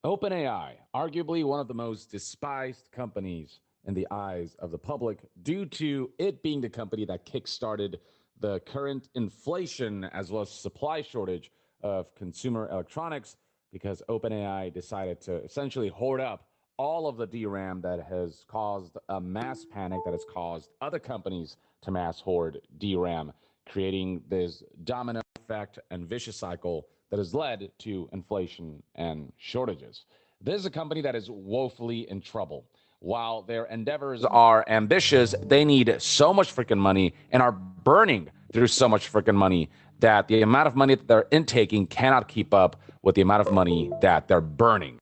OpenAI, arguably one of the most despised companies in the eyes of the public due to it being the company that kickstarted the current inflation as well as supply shortage of consumer electronics because OpenAI decided to essentially hoard up all of the DRAM that has caused a mass panic that has caused other companies to mass hoard DRAM, creating this domino effect and vicious cycle that has led to inflation and shortages. This is a company that is woefully in trouble. While their endeavors are ambitious, they need so much freaking money and are burning through so much freaking money that the amount of money that they're intaking cannot keep up with the amount of money that they're burning.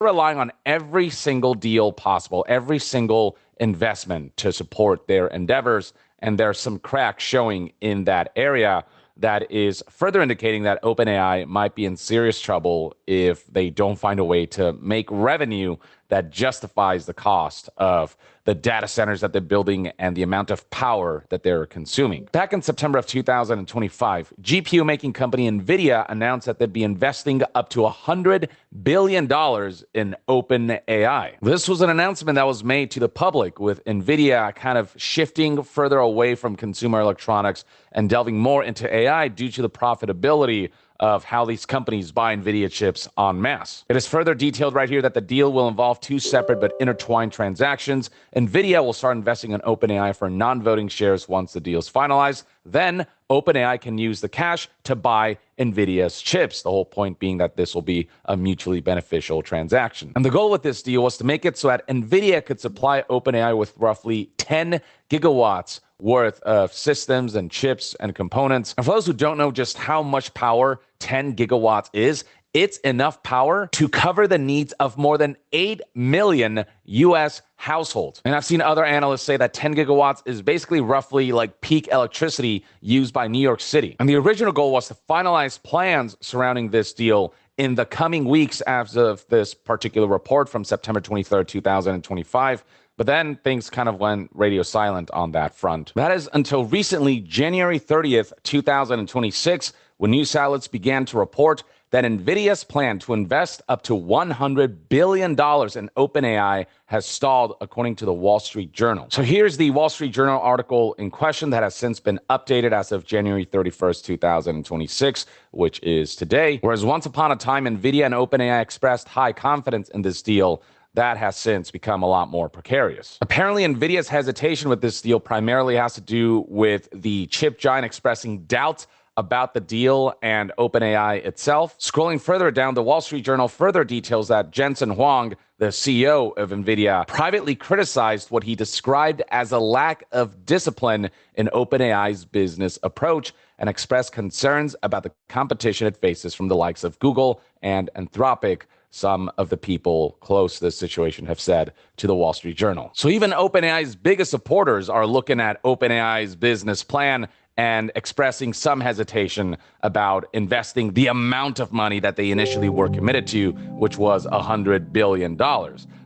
Relying on every single deal possible, every single investment to support their endeavors, and there's some cracks showing in that area that is further indicating that OpenAI might be in serious trouble if they don't find a way to make revenue that justifies the cost of the data centers that they're building and the amount of power that they're consuming. Back in September of 2025, GPU making company NVIDIA announced that they'd be investing up to $100 billion in OpenAI. This was an announcement that was made to the public, with NVIDIA kind of shifting further away from consumer electronics and delving more into AI due to the profitability of how these companies buy NVIDIA chips en masse. It is further detailed right here that the deal will involve two separate but intertwined transactions. NVIDIA will start investing in OpenAI for non-voting shares once the deal is finalized. Then OpenAI can use the cash to buy NVIDIA's chips. The whole point being that this will be a mutually beneficial transaction. And the goal with this deal was to make it so that NVIDIA could supply OpenAI with roughly 10 gigawatts worth of systems and chips and components. And for those who don't know just how much power 10 gigawatts is, it's enough power to cover the needs of more than 8 million US households. And I've seen other analysts say that 10 gigawatts is basically roughly like peak electricity used by New York City. And the original goal was to finalize plans surrounding this deal in the coming weeks as of this particular report from September 23rd, 2025. But then things kind of went radio silent on that front. That is until recently, January 30th, 2026, when news outlets began to report that NVIDIA's plan to invest up to $100 billion in OpenAI has stalled, according to the Wall Street Journal. So here's the Wall Street Journal article in question that has since been updated as of January 31st, 2026, which is today. Whereas once upon a time, NVIDIA and OpenAI expressed high confidence in this deal, that has since become a lot more precarious. Apparently, NVIDIA's hesitation with this deal primarily has to do with the chip giant expressing doubts about the deal and OpenAI itself. Scrolling further down, the Wall Street Journal further details that Jensen Huang, the CEO of NVIDIA, privately criticized what he described as a lack of discipline in OpenAI's business approach and expressed concerns about the competition it faces from the likes of Google and Anthropic. Some of the people close to this situation have said to the Wall Street Journal. So even OpenAI's biggest supporters are looking at OpenAI's business plan and expressing some hesitation about investing the amount of money that they initially were committed to, which was $100 billion.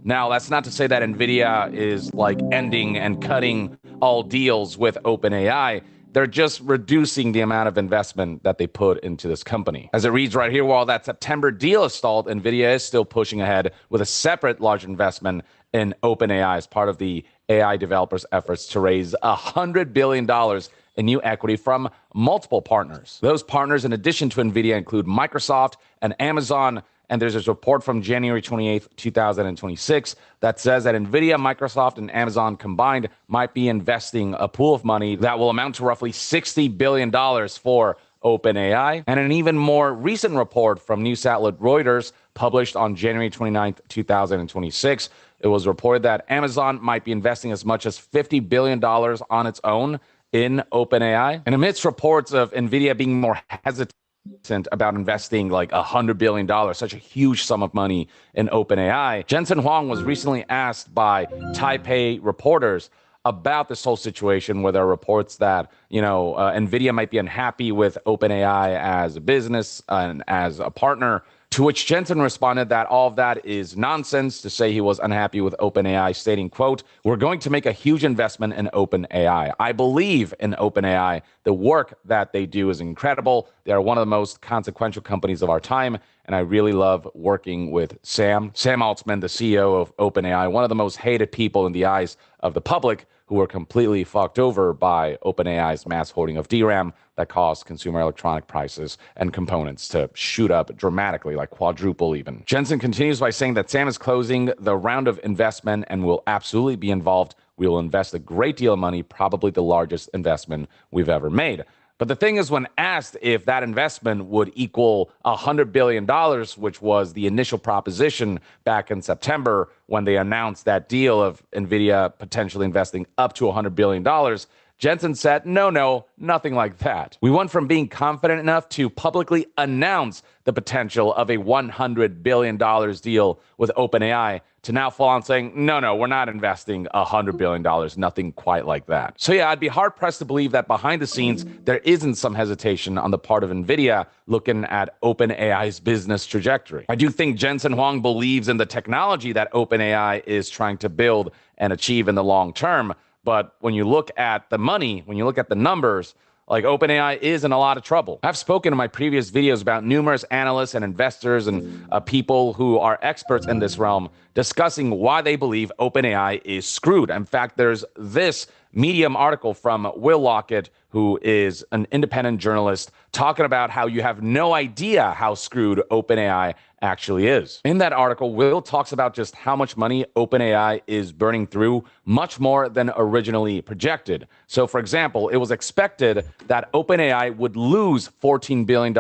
Now, that's not to say that NVIDIA is like ending and cutting all deals with OpenAI. They're just reducing the amount of investment that they put into this company. As it reads right here, while that September deal is stalled, NVIDIA is still pushing ahead with a separate large investment in OpenAI as part of the AI developers' efforts to raise $100 billion in new equity from multiple partners. Those partners, in addition to NVIDIA, include Microsoft and Amazon. And there's a report from January 28th, 2026 that says that NVIDIA, Microsoft, and Amazon combined might be investing a pool of money that will amount to roughly $60 billion for OpenAI. And an even more recent report from news outlet Reuters, published on January 29th, 2026, it was reported that Amazon might be investing as much as $50 billion on its own in OpenAI. And amidst reports of NVIDIA being more hesitant about investing like $100 billion, such a huge sum of money in OpenAI, Jensen Huang was recently asked by Taipei reporters about this whole situation, where there are reports that, NVIDIA might be unhappy with OpenAI as a business and as a partner To which Jensen responded that all of that is nonsense, to say he was unhappy with OpenAI, stating, quote, "We're going to make a huge investment in OpenAI. I believe in OpenAI. The work that they do is incredible. They are one of the most consequential companies of our time, and I really love working with Sam Altman, the CEO of OpenAI, one of the most hated people in the eyes of the public, who were completely fucked over by OpenAI's mass hoarding of DRAM that caused consumer electronic prices and components to shoot up dramatically, like quadruple even." Jensen continues by saying that Sam is closing the round of investment and will absolutely be involved. We will invest a great deal of money, probably the largest investment we've ever made. But the thing is, when asked if that investment would equal $100 billion, which was the initial proposition back in September when they announced that deal of NVIDIA potentially investing up to $100 billion, Jensen said, no, nothing like that. We went from being confident enough to publicly announce the potential of a $100 billion deal with OpenAI to now fall on saying, no, we're not investing $100 billion, nothing quite like that. So yeah, I'd be hard pressed to believe that behind the scenes, there isn't some hesitation on the part of NVIDIA looking at OpenAI's business trajectory. I do think Jensen Huang believes in the technology that OpenAI is trying to build and achieve in the long term. But when you look at the money, when you look at the numbers, like OpenAI is in a lot of trouble. I've spoken in my previous videos about numerous analysts and investors and people who are experts in this realm discussing why they believe OpenAI is screwed. In fact, there's this Medium article from Will Lockett, who is an independent journalist, talking about how you have no idea how screwed OpenAI actually is. In that article, Will talks about just how much money OpenAI is burning through, much more than originally projected. So, for example, it was expected that OpenAI would lose $14 billion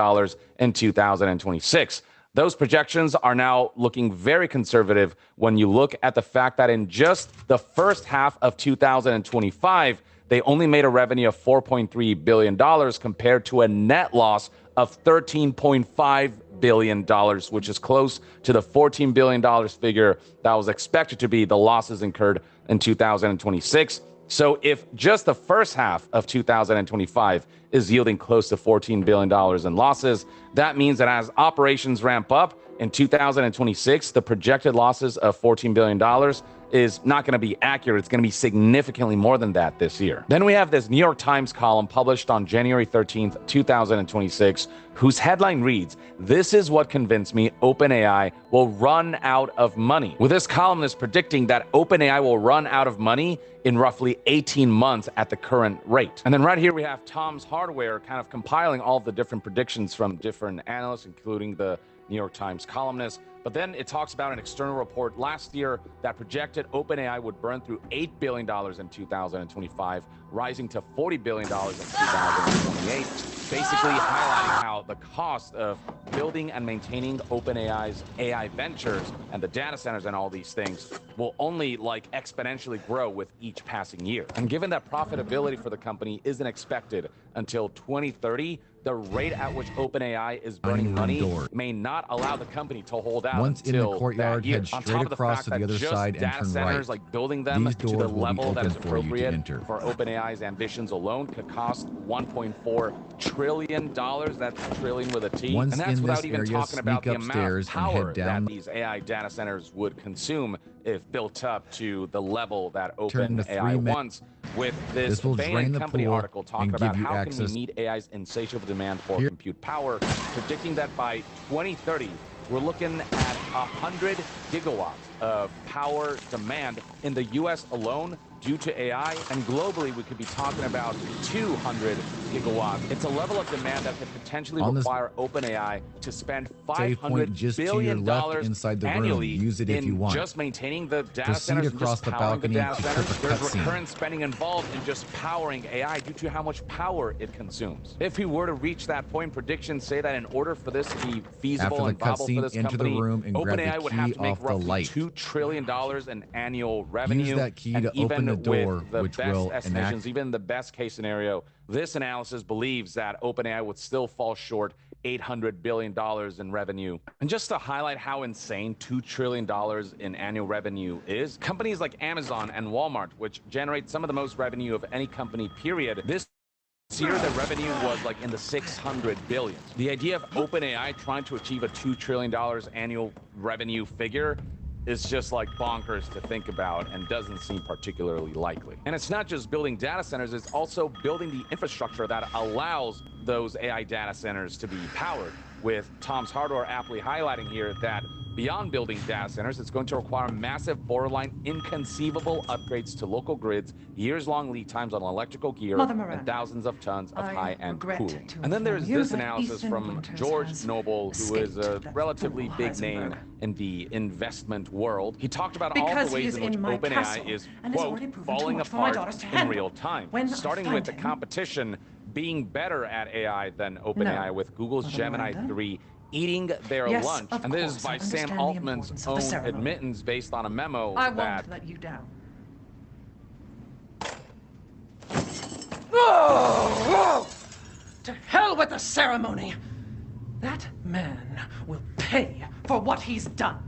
in 2026. Those projections are now looking very conservative when you look at the fact that in just the first half of 2025, they only made a revenue of $4.3 billion compared to a net loss of $13.5 billion, which is close to the $14 billion figure that was expected to be the losses incurred in 2026. So if just the first half of 2025 is yielding close to $14 billion in losses, that means that as operations ramp up in 2026, the projected losses of $14 billion is not going to be accurate. It's going to be significantly more than that this year. Then we have this New York Times column published on January 13th, 2026, whose headline reads, "This is what convinced me OpenAI will run out of money." With this columnist predicting that OpenAI will run out of money in roughly 18 months at the current rate. And then right here we have Tom's Hardware kind of compiling all of the different predictions from different analysts, including the New York Times columnist. But then it talks about an external report last year that projected OpenAI would burn through $8 billion in 2025, rising to $40 billion in 2028, basically highlighting how the cost of building and maintaining OpenAI's AI ventures and the data centers and all these things will only exponentially grow with each passing year. And given that profitability for the company isn't expected until 2030, the rate at which OpenAI is burning money may not allow the company to hold out Once until in the courtyard, head straight across to the other side and turn right. Like building them These to doors the will be level that open is for you to appropriate enter. for OpenAI's ambitions alone could cost $1.4 trillion. That's trillion with a T. Once And that's in without this even area, talking about sneak the amount of upstairs and power head down. that these AI data centers would consume if built up to the level that Turn to OpenAI 3 wants. With this This will Bain drain the Company pool article talking and about give you how can we access. meet AI's insatiable demand for Here- compute power, predicting that by 2030, we're looking at 100 gigawatts of power demand in the U.S. alone due to AI, and globally we could be talking about 200 gigawatts. It's a level of demand that could potentially require OpenAI to spend $500 just to your billion left inside the room. annually Use it if in you want. just maintaining the data Proceed centers and across just the powering the balcony data to centers. trip a There's cutscene. recurrent spending involved in just powering AI due to how much power it consumes. If we were to reach that point, predictions say that in order for this to be feasible After the and viable for cutscene, this enter the company, room and grab the OpenAI would have key to make off the roughly light. $2 trillion in annual revenue. Use that key and to open even the door, with the which best will estimations, even the best case scenario, this analysis believes that OpenAI would still fall short $800 billion in revenue. And just to highlight how insane $2 trillion in annual revenue is, companies like Amazon and Walmart, which generate some of the most revenue of any company, period, this year, the revenue was like in the 600 billion. The idea of OpenAI trying to achieve a $2 trillion annual revenue figure is just like bonkers to think about and doesn't seem particularly likely. And it's not just building data centers, it's also building the infrastructure that allows those AI data centers to be powered, with Tom's Hardware aptly highlighting here that beyond building data centers, it's going to require massive, borderline inconceivable upgrades to local grids, years-long lead times on electrical gear, and thousands of tons of high-end cooling. And then there's this analysis from George Noble, who is a relatively big name in the investment world. He talked about all the ways in which OpenAI is, quote, falling apart in real time, starting with the competition being better at AI than OpenAI, with Google's Gemini 3 eating their lunch. And this is by Sam Altman's own admittance based on a memo I that... won't let you down. Oh! To hell with the ceremony! That man will pay for what he's done.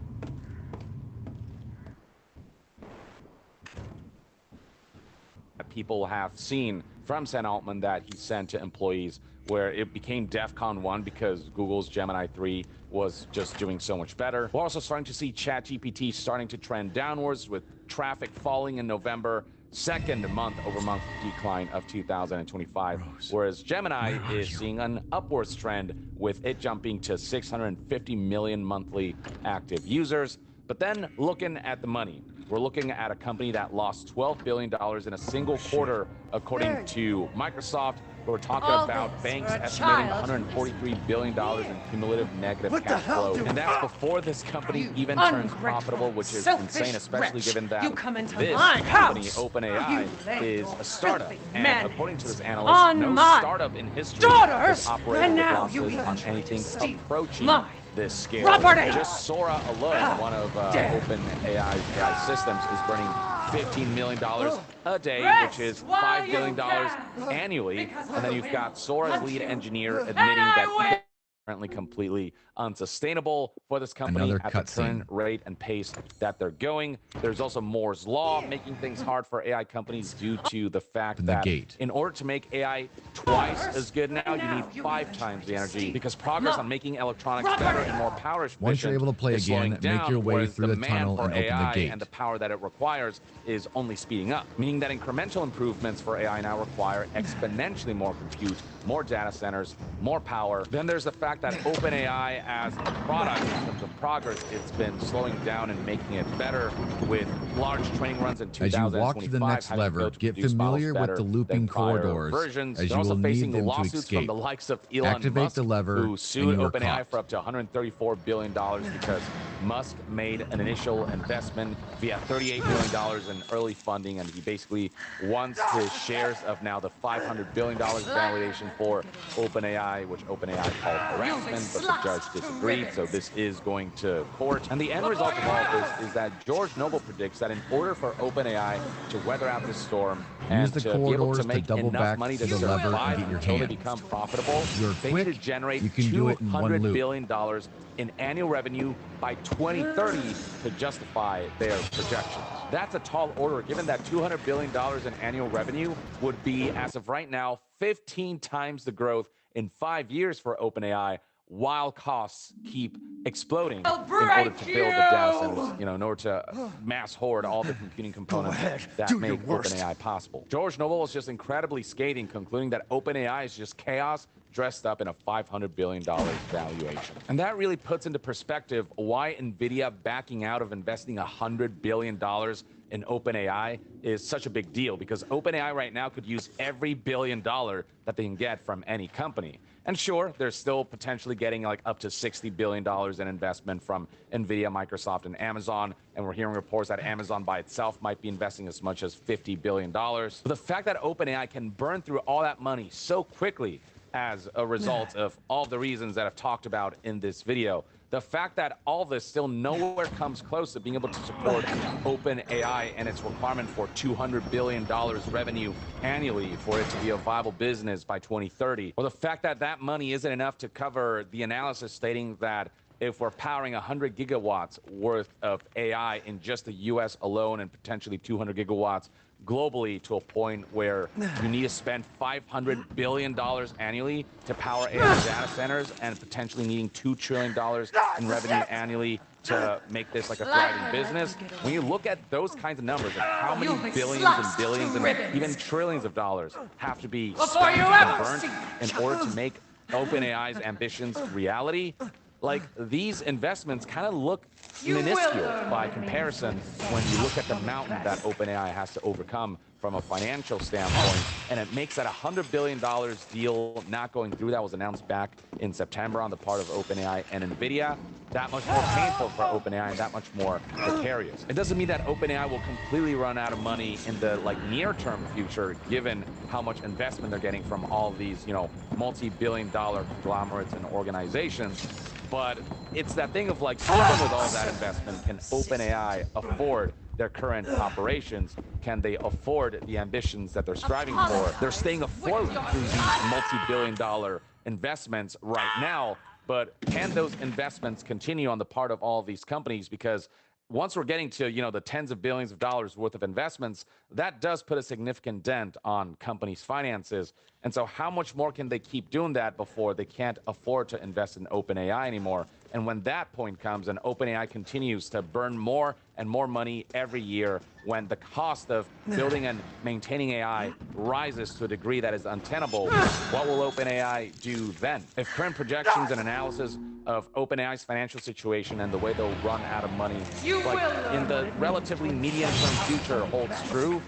People have seen from Sam Altman that he sent to employees, where it became DEFCON 1 because Google's Gemini 3 was just doing so much better. We're also starting to see ChatGPT starting to trend downwards, with traffic falling in November, second month-over-month decline of 2025, whereas Gemini is seeing an upwards trend, with it jumping to 650 million monthly active users. But then looking at the money, we're looking at a company that lost $12 billion in a single quarter, according to Microsoft. We're talking about banks estimating $143 billion in cumulative negative cash flow. And that's before this company even turns profitable, which is insane, especially given that this company, OpenAI, is a startup. And according to this analyst, no startup in history has operated with losses on anything approaching this scale. Just Sora alone, one of OpenAI's AI systems, is burning $15 million a day, which is $5 billion annually. And then you've got Sora's lead engineer admitting that he's currently completely unsustainable for this company at the current rate and pace that they're going. There's also Moore's Law making things hard for AI companies due to the fact that in order to make AI twice as good now, you need 5 times the energy, because progress on making electronics better and more power efficient once you're able to play again, make your way through the tunnel and open the gate. And the power that it requires is only speeding up, meaning that incremental improvements for AI now require exponentially more compute, more data centers, more power. Then there's the fact that OpenAI as a product, in terms of progress, it's been slowing down and making it better, with large training runs in 2025. As you walk to the next lever, get familiar with the looping corridors, as you will need them to escape. From the likes of Elon Musk, the lever, who sued OpenAI for up to $134 billion because Musk made an initial investment via $38 billion in early funding, and he basically wants his shares of now the $500 billion valuation for OpenAI, which OpenAI called harassment, but the judge disagreed, so this is going to court. And the end result of all of this is that George Noble predicts that in order for OpenAI to weather out this storm and to be able to make enough money to survive until they become profitable, they need to generate $200 billion in annual revenue by 2030 to justify their projections. That's a tall order, given that $200 billion in annual revenue would be, as of right now, 15 times the growth in 5 years for OpenAI, while costs keep exploding in order to build the data centers, in order to mass hoard all the computing components that make OpenAI possible. George Noble is just incredibly scathing, concluding that OpenAI is just chaos dressed up in a $500 billion valuation. And that really puts into perspective why NVIDIA backing out of investing $100 billion in OpenAI is such a big deal, because OpenAI right now could use every $1 billion that they can get from any company. And sure, they're still potentially getting like up to $60 billion in investment from NVIDIA, Microsoft, and Amazon. And we're hearing reports that Amazon by itself might be investing as much as $50 billion. But the fact that OpenAI can burn through all that money so quickly as a result of all the reasons that I've talked about in this video, the fact that all this still nowhere comes close to being able to support OpenAI and its requirement for $200 billion revenue annually for it to be a viable business by 2030, or the fact that that money isn't enough to cover the analysis stating that if we're powering 100 gigawatts worth of AI in just the US alone, and potentially 200 gigawatts globally to a point where you need to spend $500 billion annually to power AI data centers and potentially needing $2 trillion in revenue annually to make this like a thriving business. When you look at those kinds of numbers, like how many billions and billions and even trillions of dollars have to be spent and burnt in order to make OpenAI's ambitions reality, like these investments kind of look minuscule by comparison when you look at the mountain that OpenAI has to overcome from a financial standpoint. And it makes that $100 billion deal not going through that was announced back in September on the part of OpenAI and NVIDIA that much more painful for OpenAI and that much more precarious. It doesn't mean that OpenAI will completely run out of money in the near-term future, given how much investment they're getting from all these, multi-billion-dollar conglomerates and organizations. But it's that thing of like, even with all that investment, can OpenAI afford their current operations? Can they afford the ambitions that they're striving for? They're staying afloat through these multi-billion-dollar investments right now, but can those investments continue on the part of all of these companies? Because once we're getting to, the tens of billions of dollars worth of investments, that does put a significant dent on companies' finances. And so how much more can they keep doing that before they can't afford to invest in OpenAI anymore? And when that point comes and OpenAI continues to burn more and more money every year, when the cost of building and maintaining AI rises to a degree that is untenable, what will OpenAI do then? If current projections and analysis of OpenAI's financial situation and the way they'll run out of money, in the relatively medium-term future holds true,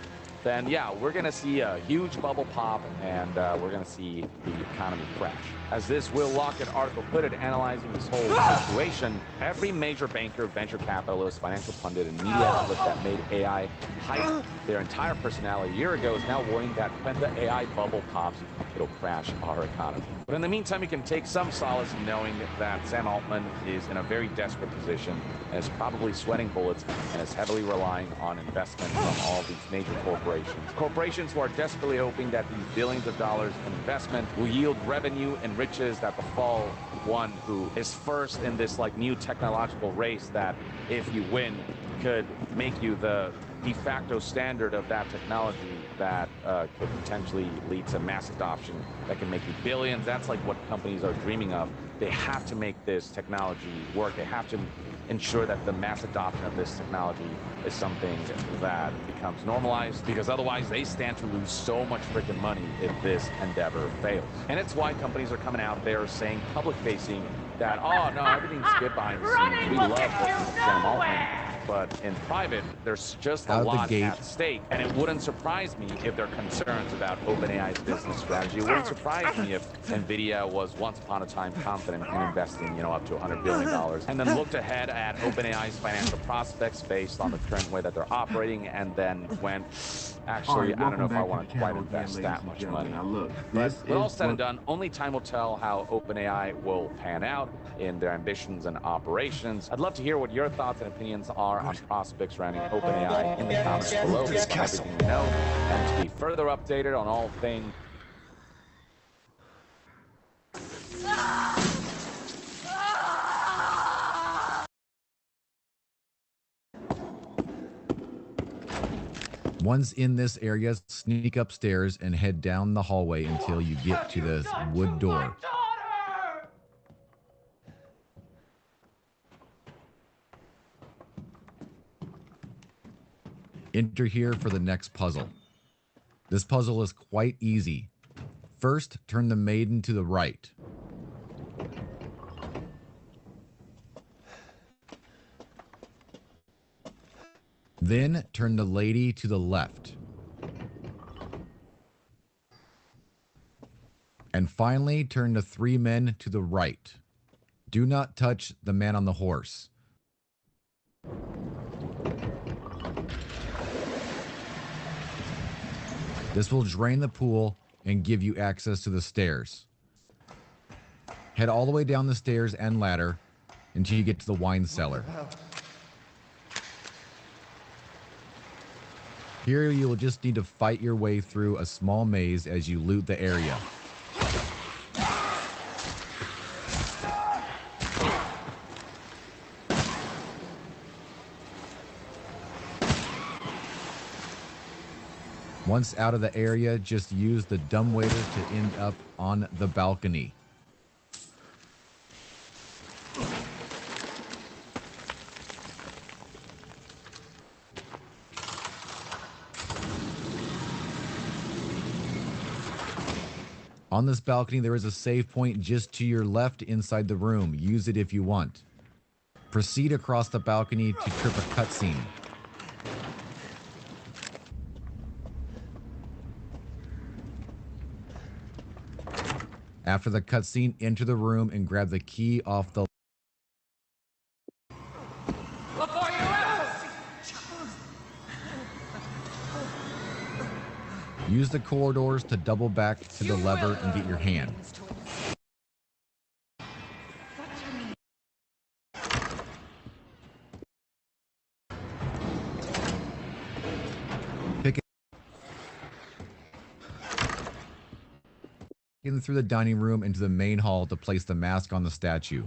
then yeah, we're going to see a huge bubble pop and we're going to see the economy crash. As this Will Lockett article put it, analyzing this whole situation, every major banker, venture capitalist, financial pundit, and media outlet that made AI hype their entire personality a year ago is now worrying that when the AI bubble pops, it'll crash our economy. But in the meantime, you can take some solace in knowing that Sam Altman is in a very desperate position and is probably sweating bullets and is heavily relying on investment from all these major corporations. Corporations who are desperately hoping that these billions of dollars in investment will yield revenue and riches that befall one who is first in this new technological race that, if you win, could make you the de facto standard of that technology that could potentially lead to mass adoption that can make you billions. That's what companies are dreaming of. They have to make this technology work. They have to ensure that the mass adoption of this technology is something that becomes normalized, because otherwise they stand to lose so much freaking money if this endeavor fails. And it's why companies are coming out there saying public-facing that, oh no, everything's good behind the scenes. We love working with Sam Altman. But in private, there's just a lot at stake. And it wouldn't surprise me if there are concerns about OpenAI's business strategy. It wouldn't surprise me if NVIDIA was once upon a time confident in investing, up to $100 billion, and then looked ahead at OpenAI's financial prospects based on the current way that they're operating, and then went, actually, I don't know if I want to quite invest that much money. But with all said and done, only time will tell how OpenAI will pan out in their ambitions and operations. I'd love to hear what your thoughts and opinions are on prospects surrounding OpenAI in the comments below. It's everything you know. And to be further updated on all things Once in this area, sneak upstairs and head down the hallway until you get to the wood door. Enter here for the next puzzle. This puzzle is quite easy. First, turn the maiden to the right. Then turn the lady to the left. And finally, turn the three men to the right. Do not touch the man on the horse. This will drain the pool and give you access to the stairs. Head all the way down the stairs and ladder until you get to the wine cellar. Here you will just need to fight your way through a small maze as you loot the area. Once out of the area, just use the dumbwaiter to end up on the balcony. On this balcony, there is a save point just to your left inside the room. Use it if you want. Proceed across the balcony to trip a cutscene. After the cutscene, enter the room and grab the key off the... Before you out! Use the corridors to double back to the lever and get your hand. Pick it in through the dining room into the main hall to place the mask on the statue.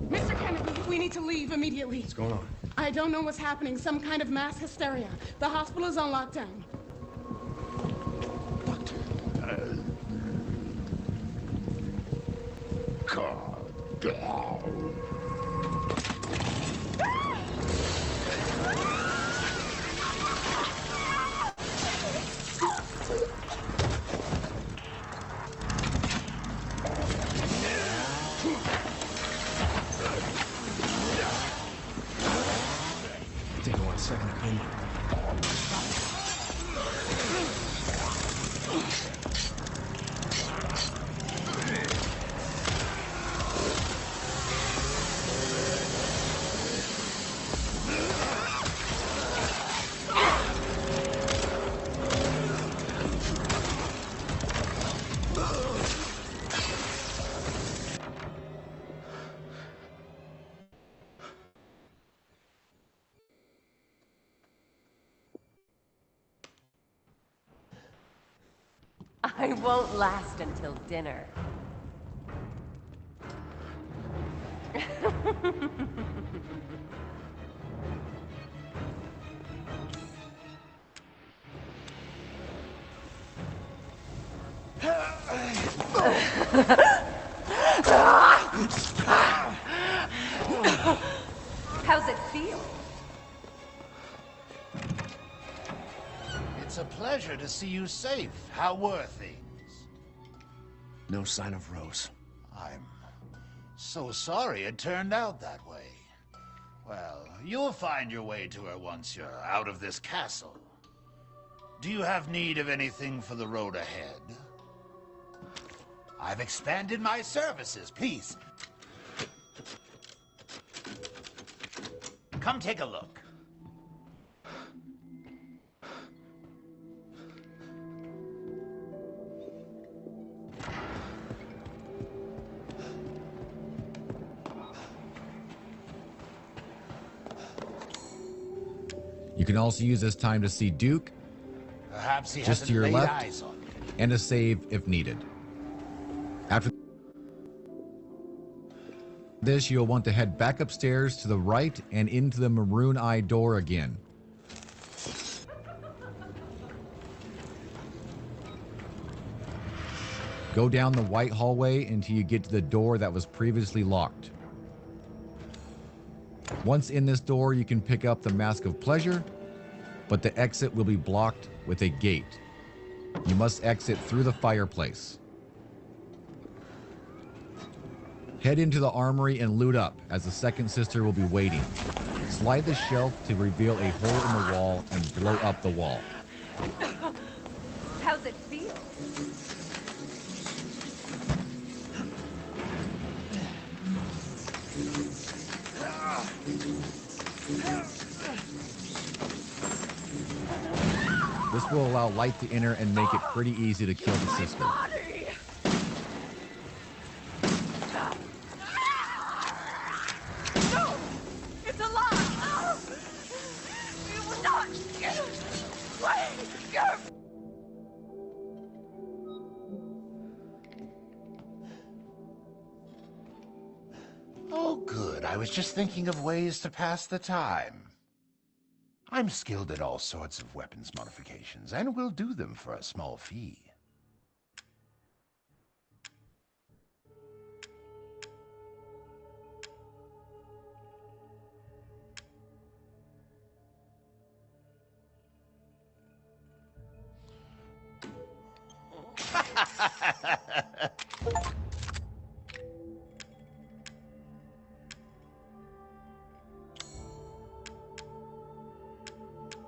Mr. Kennedy, we need to leave immediately. What's going on? I don't know what's happening. Some kind of mass hysteria. The hospital is on lockdown. Calm down. Take a 1 second to clean up. I won't last until dinner. How's it feel? It's a pleasure to see you safe. How were things? No sign of Rose. I'm so sorry it turned out that way. Well, you'll find your way to her once you're out of this castle. Do you have need of anything for the road ahead? I've expanded my services. Please. Come take a look. You can also use this time to see Duke, Perhaps he just hasn't to your laid left, eyes on you. and a save if needed. After this, you'll want to head back upstairs to the right and into the Maroon Eye door again. Go down the white hallway until you get to the door that was previously locked. Once in this door, you can pick up the Mask of Pleasure, but the exit will be blocked with a gate. You must exit through the fireplace. Head into the armory and loot up, as the second sister will be waiting. Slide the shelf to reveal a hole in the wall and blow up the wall. How's it feel? This will allow light to enter and make it pretty easy to kill the sister. No! It's alive! No! You will not! Wait! Oh, good. I was just thinking of ways to pass the time. I'm skilled at all sorts of weapons modifications, and will do them for a small fee.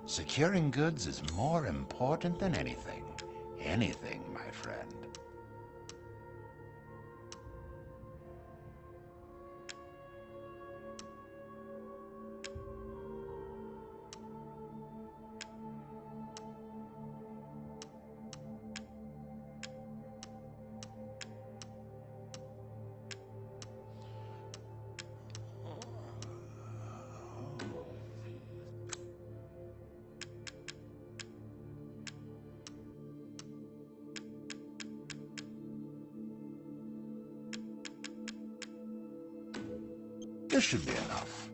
Securing goods is more important than anything. Anything, my friend. This should be enough.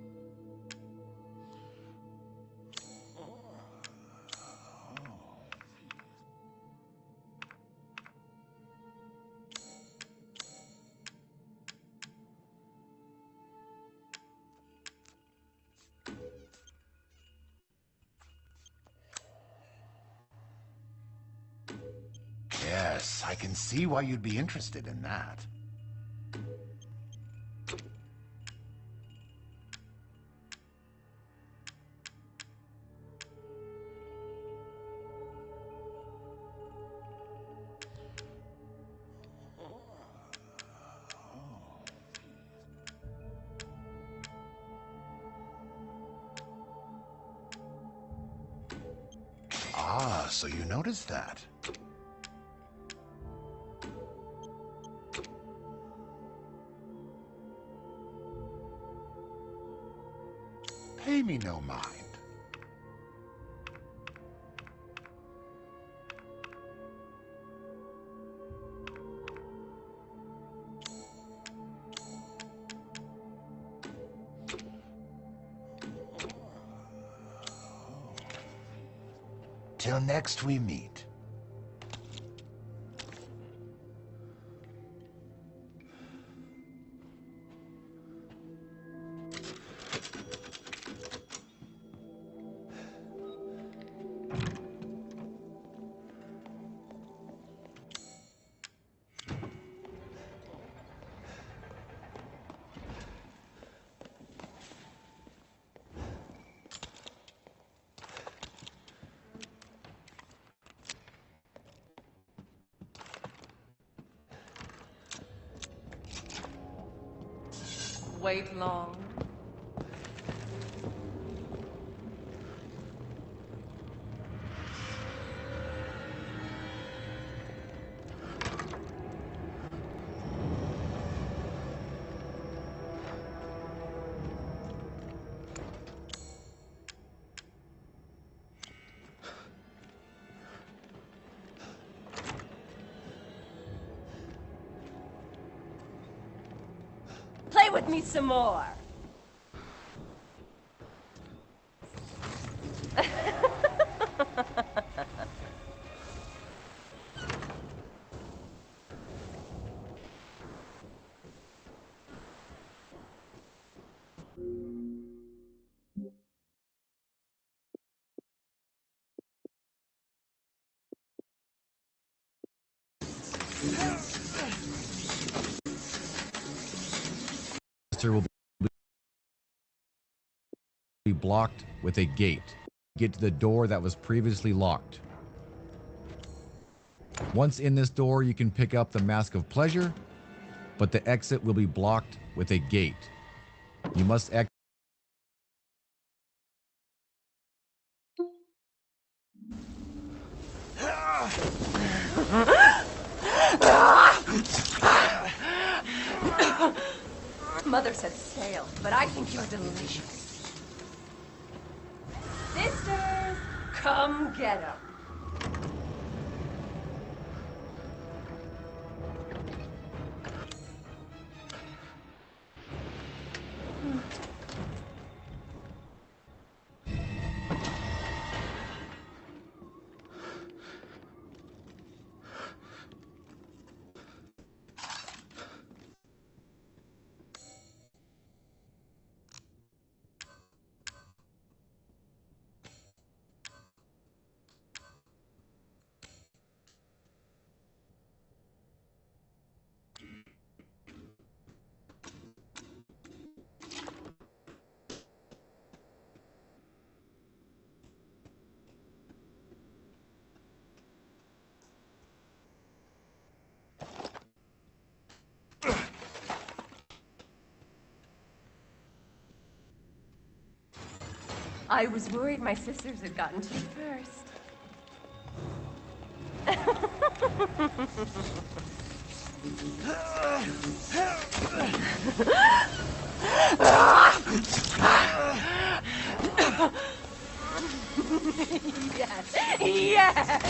Yes, I can see why you'd be interested in that. Ah, so you noticed that. Pay me no mind. Till next we meet. Wait long. Play with me some more. will be blocked with a gate. Get to the door that was previously locked. Once in this door, you can pick up the Mask of Pleasure, but the exit will be blocked with a gate. You must exit. Mother said stale, but I think you're delicious. Sisters, come get 'em. I was worried my sisters had gotten to you first. Yes, yes!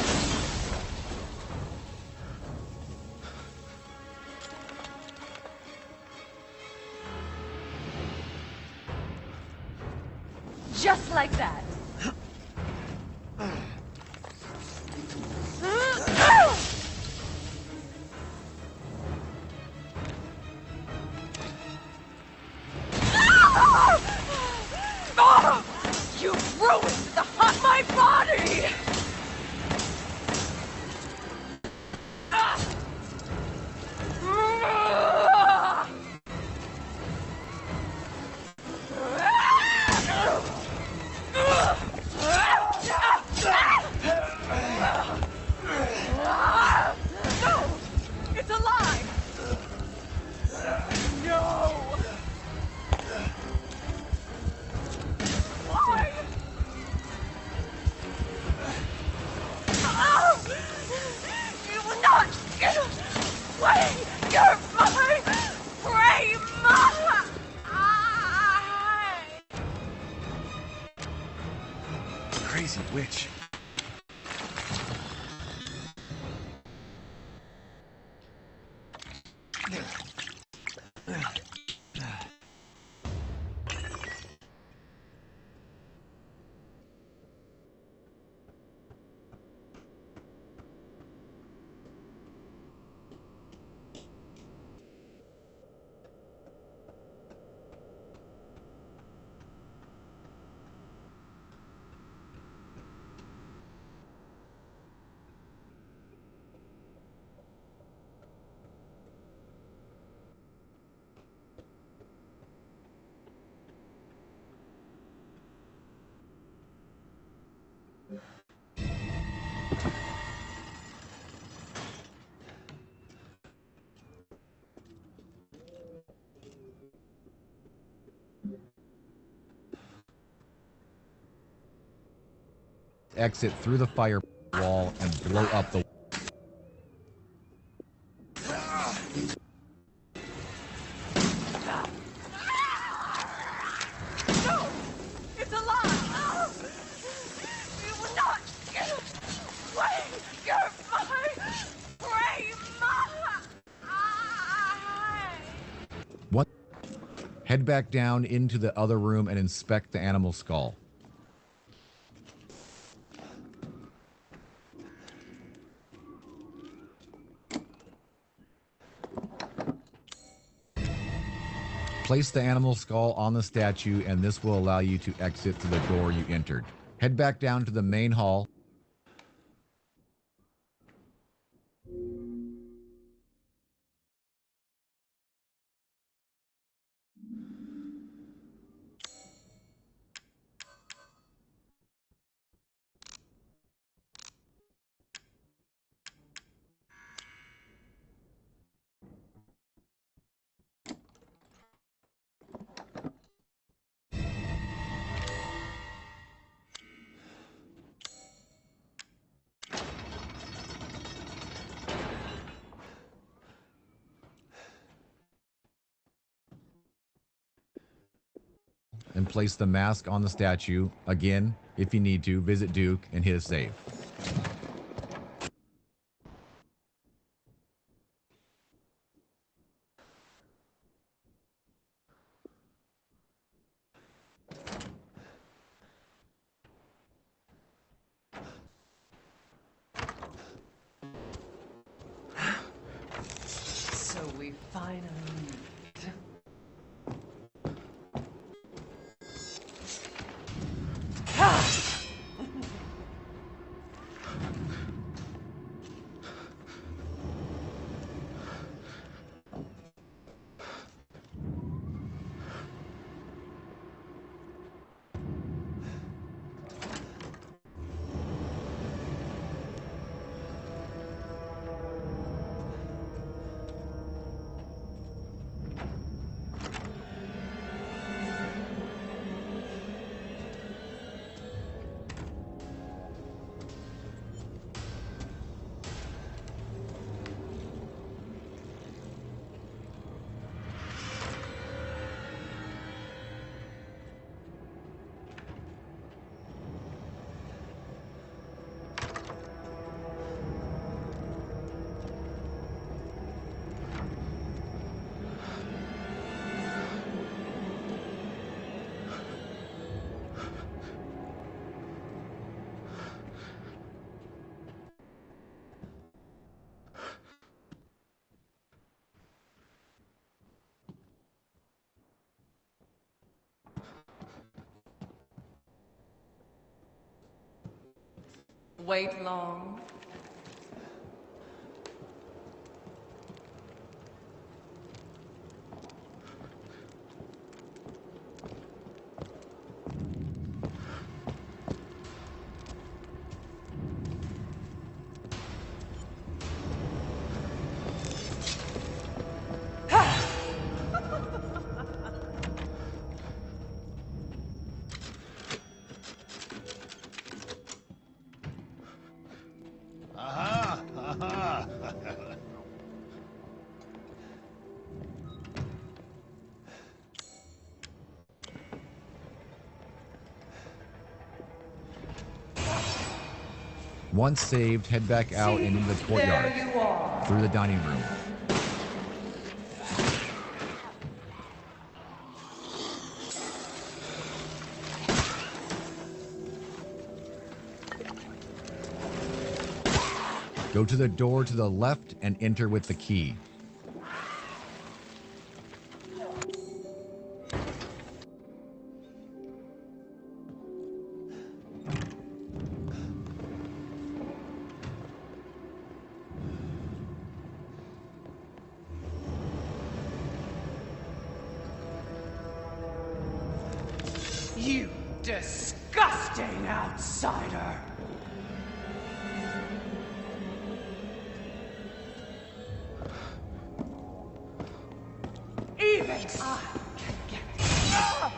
Just like that. You ruined my body! No! It's alive! No! Why? You will not get away! You're my prey! Crazy witch. Exit through the fire wall and blow up the... No! It's alive! You will not get away! You're my prey! What? Head back down into the other room and inspect the animal skull. Place the animal skull on the statue, and this will allow you to exit through the door you entered. Head back down to the main hall. and place the mask on the statue. Again, if you need to, visit Duke and hit a save. So we finally meet. Wait long. Aha! Aha! Once saved, head back out and into the courtyard There you are. through the dining room. Go to the door to the left and enter with the key. You disgusting outsider! Even I can get it.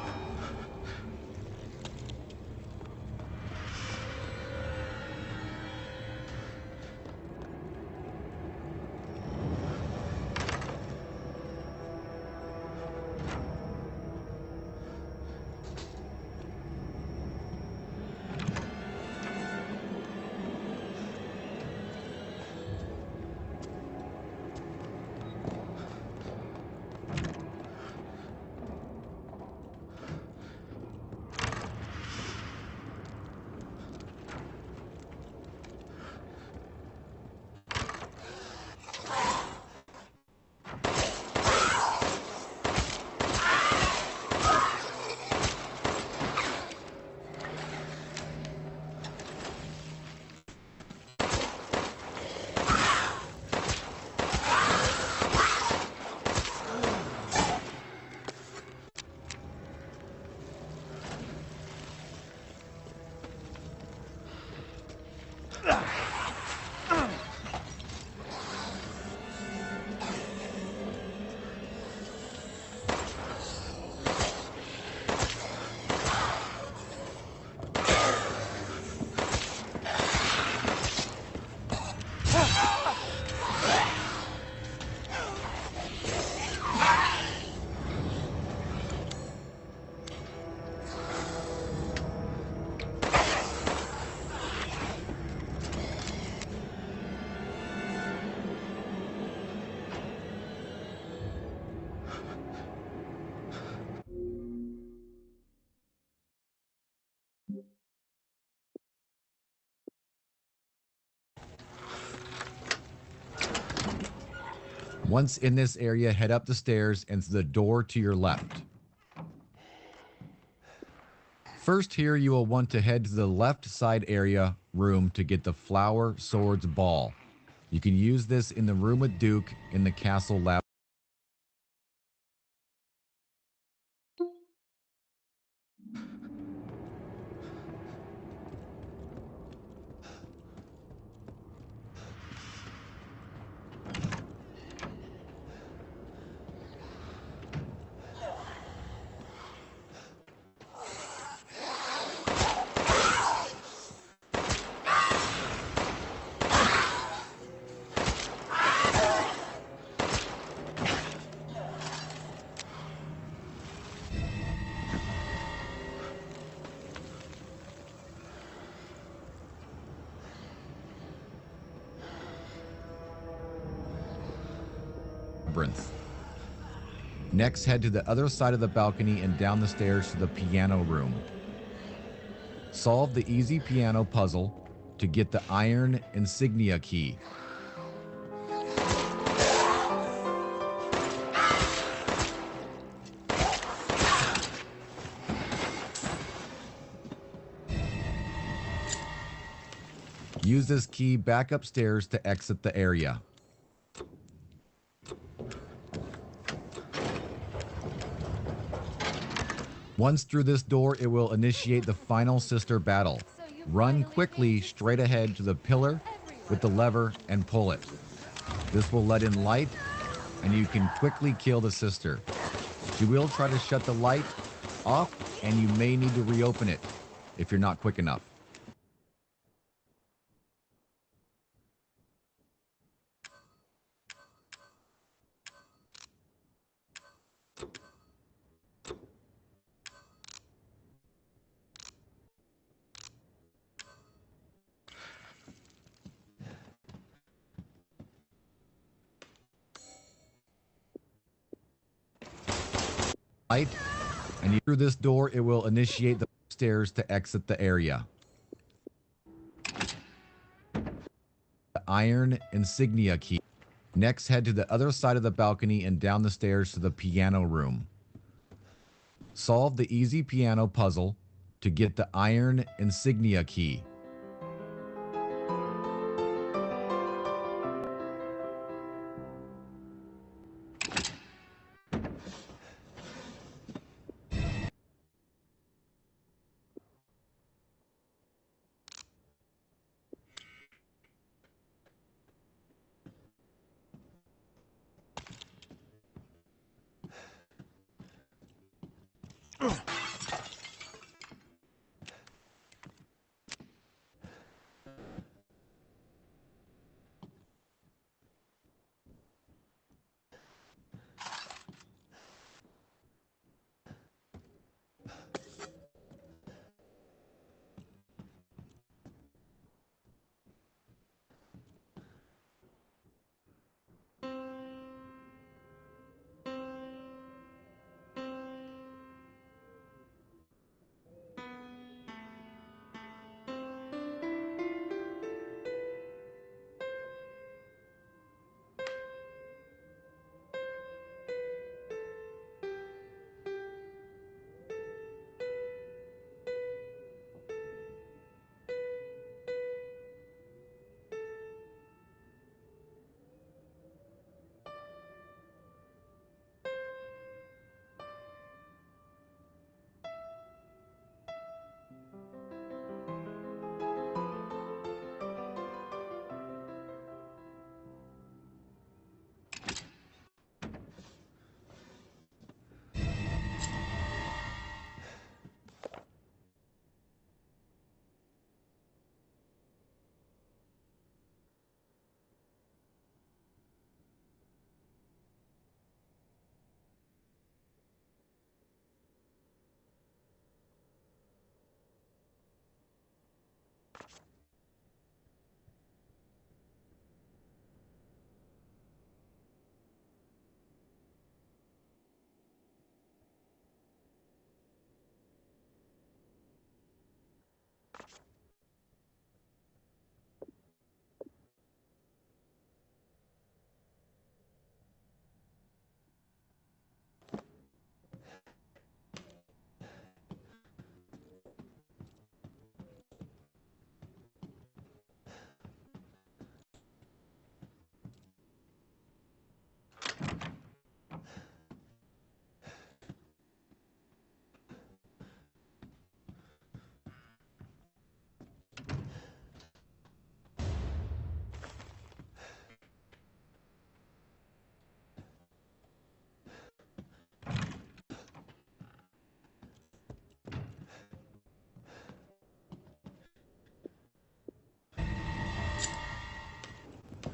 Once in this area, head up the stairs and to the door to your left. First here, you will want to head to the left side area room to get the Flower Swords Ball. You can use this in the room with Duke in the castle lab. Labyrinth. Next, head to the other side of the balcony and down the stairs to the piano room. Solve the easy piano puzzle to get the iron insignia key. Use this key back upstairs to exit the area. Once through this door, it will initiate the final sister battle. Run quickly straight ahead to the pillar with the lever and pull it. This will let in light, and you can quickly kill the sister. She will try to shut the light off, and you may need to reopen it if you're not quick enough. Light, and through this door, it will initiate the stairs to exit the area. The iron insignia key. Next, head to the other side of the balcony and down the stairs to the piano room. Solve the easy piano puzzle to get the iron insignia key.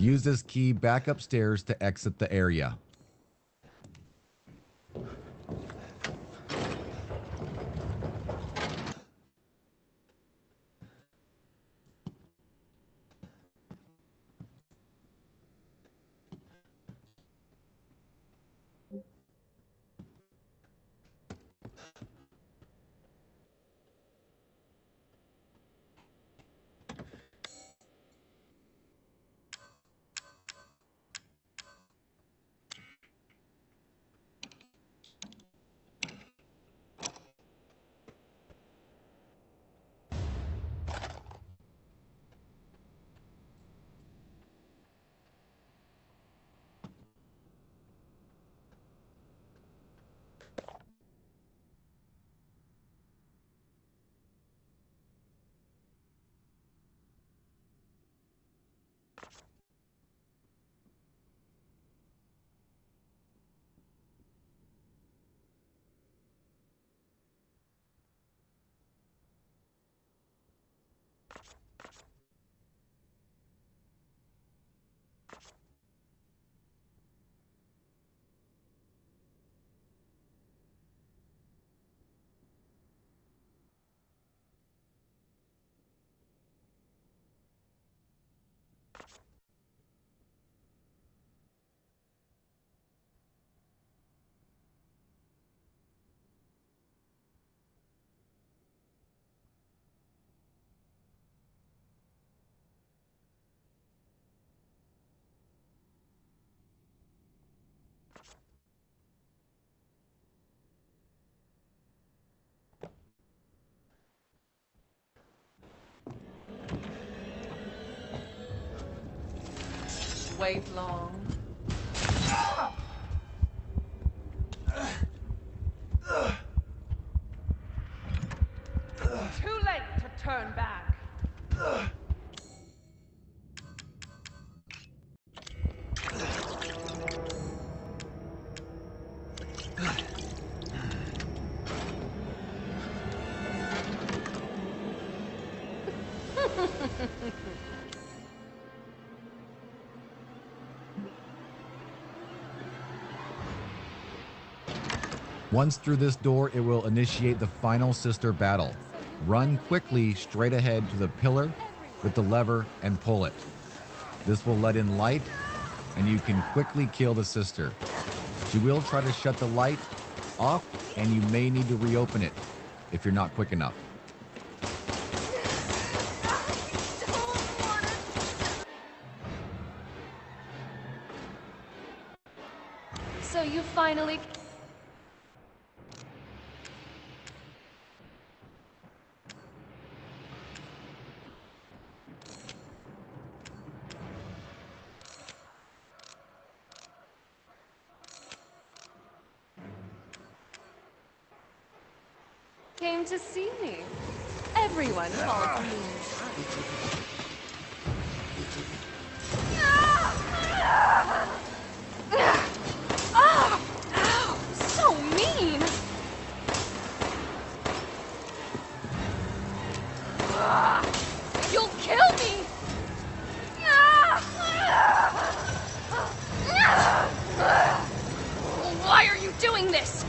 Use this key back upstairs to exit the area. Wait long. Too late to turn back. Once through this door, it will initiate the final sister battle. Run quickly straight ahead to the pillar with the lever and pull it. This will let in light, and you can quickly kill the sister. She will try to shut the light off, and you may need to reopen it if you're not quick enough. So you finally... came to see me. Everyone calls me. Ow! So mean! You'll kill me! Why are you doing this?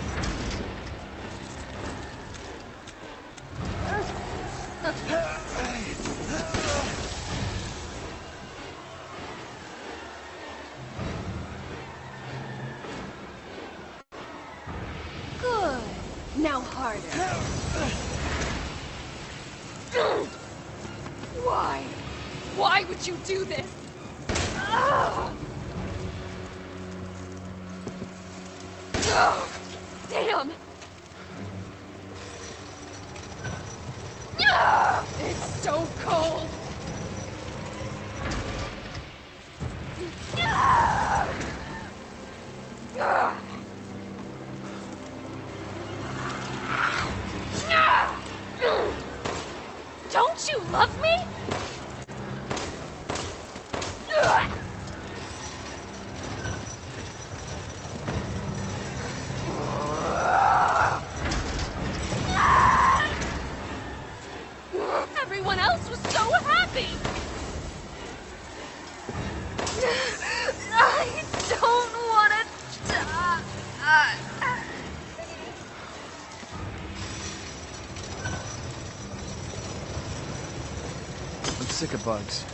Good. Now harder. Why? Why would you do this? Damn! It's so cold! Don't you love me? Everyone else was so happy! Sick of bugs.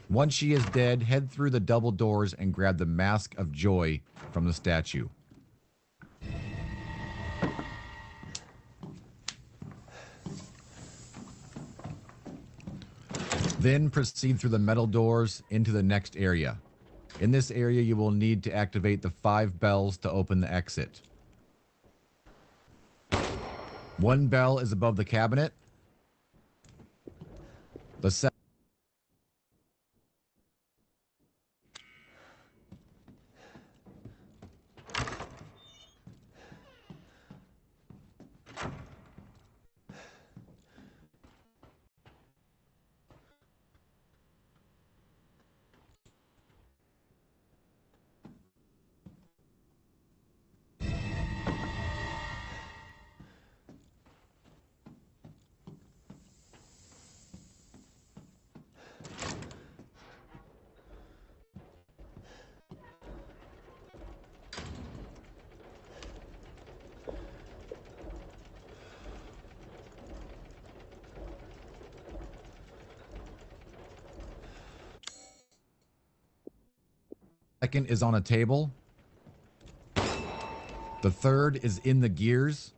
Once she is dead, head through the double doors and grab the Mask of Joy from the statue. Then proceed through the metal doors into the next area. In this area, you will need to activate the 5 bells to open the exit. 1 bell is above the cabinet. The second is on a table. The third is in the gears.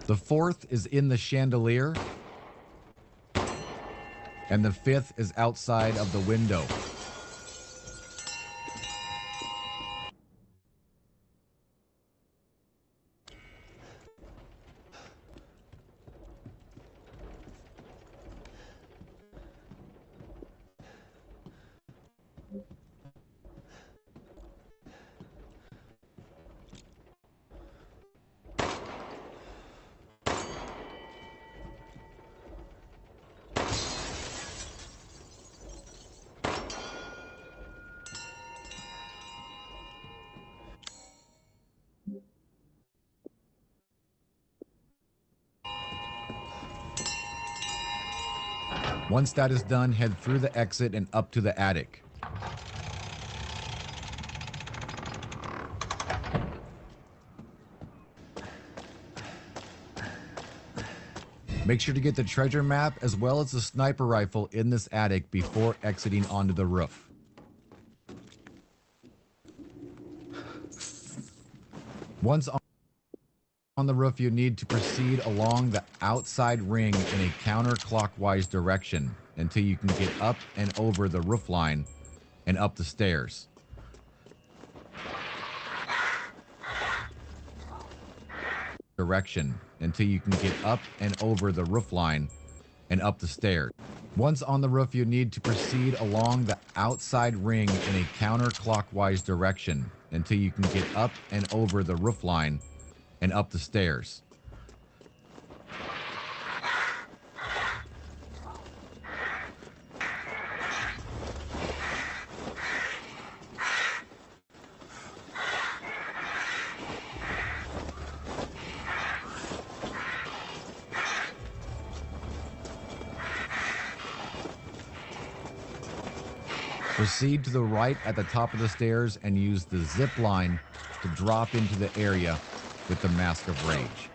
The fourth is in the chandelier. And the fifth is outside of the window. Once that is done, head through the exit and up to the attic. Make sure to get the treasure map as well as the sniper rifle in this attic before exiting onto the roof. Once on the roof, you need to proceed along the outside ring in a counterclockwise direction until you can get up and over the roof line and up the stairs. Direction until you can get up and over the roof line and up the stairs. Once on the roof, you need to proceed along the outside ring in a counterclockwise direction until you can get up and over the roof line and up the stairs. Proceed to the right at the top of the stairs and use the zip line to drop into the area with the Mask of Rage.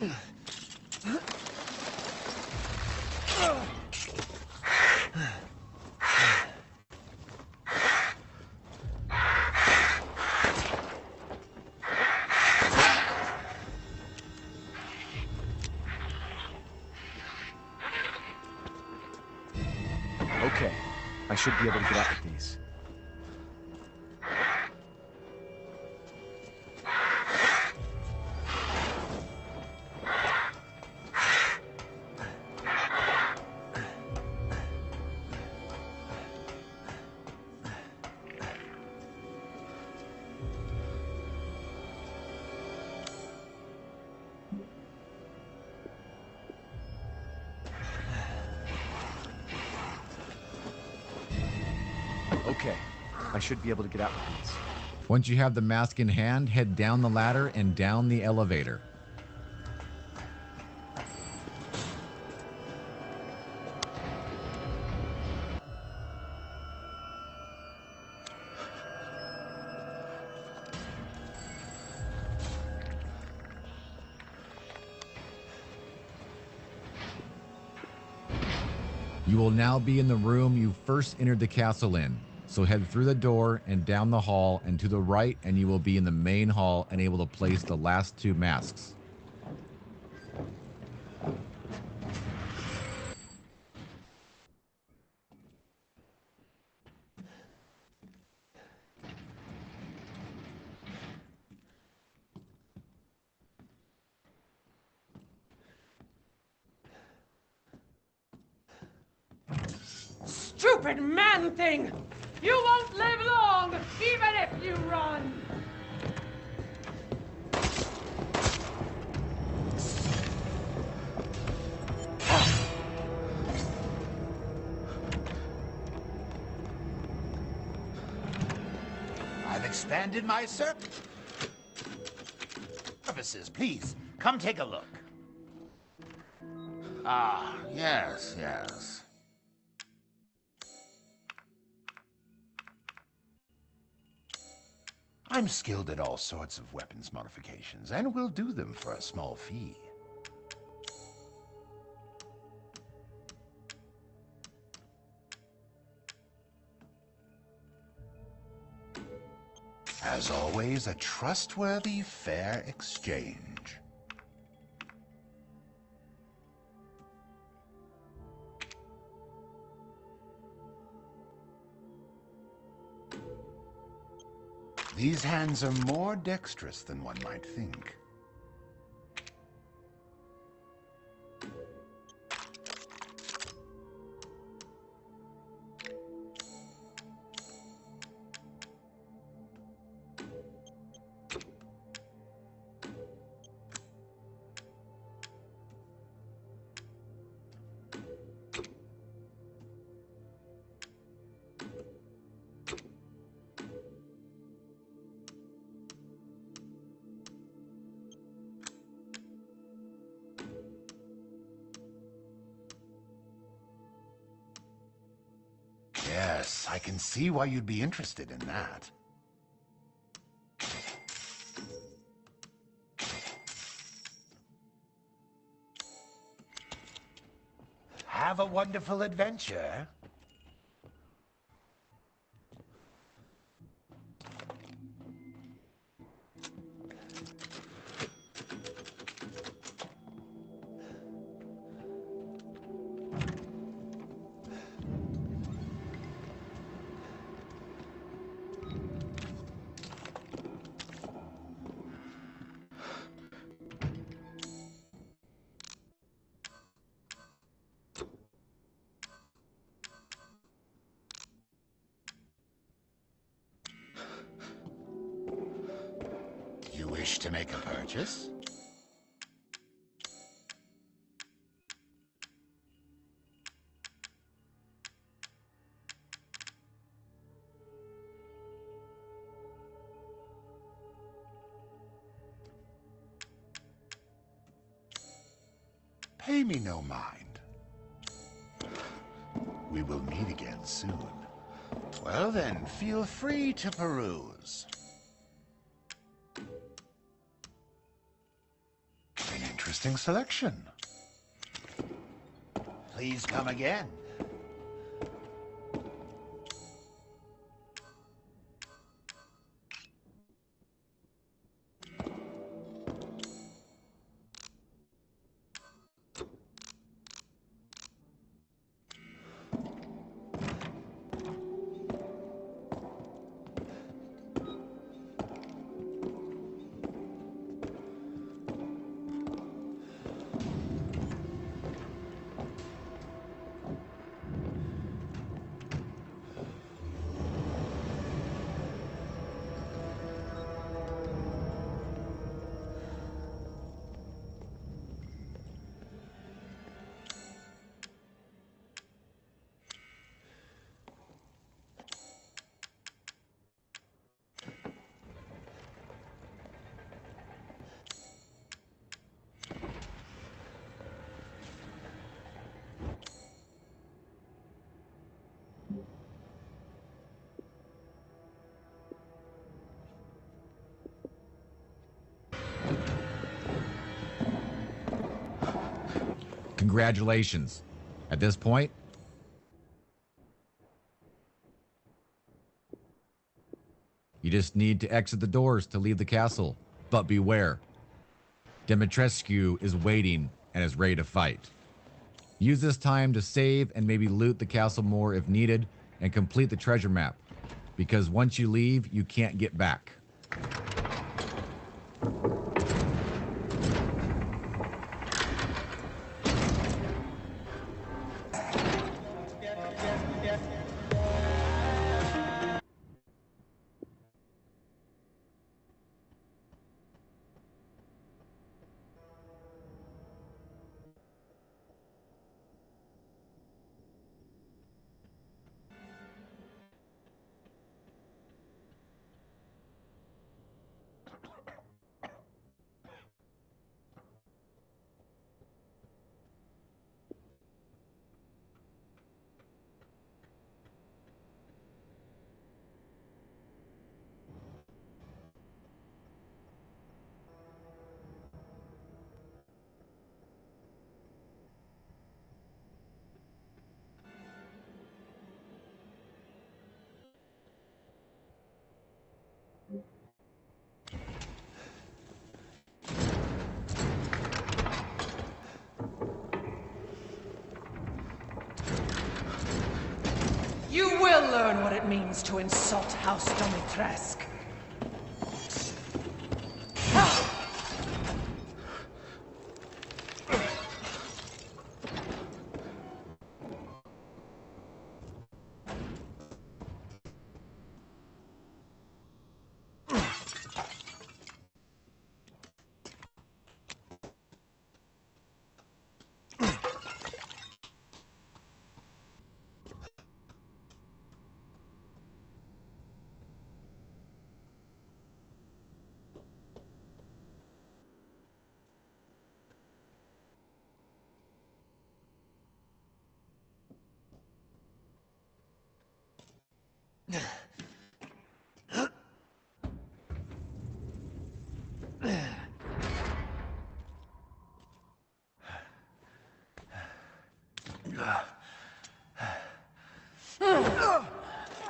Okay, I should be able to get out with these. Okay, I should be able to get out with these. Once you have the mask in hand, head down the ladder and down the elevator. You will now be in the room you first entered the castle in. So head through the door and down the hall and to the right, and you will be in the main hall and able to place the last two masks. Stupid man thing! You won't live long, even if you run! I've expanded my circle. Purposes, please, come take a look. Ah, yes, yes. I'm skilled at all sorts of weapons modifications, and will do them for a small fee. As always, a trustworthy, fair exchange. These hands are more dexterous than one might think. Yes, I can see why you'd be interested in that. Have a wonderful adventure. You wish to make a purchase? Pay me no mind. We will meet again soon. Well then, feel free to peruse. An interesting selection. Please come again. Congratulations. At this point, you just need to exit the doors to leave the castle. But beware. Dimitrescu is waiting and is ready to fight. Use this time to save and maybe loot the castle more if needed and complete the treasure map. Because once you leave, you can't get back. You will learn what it means to insult House Dimitrescu.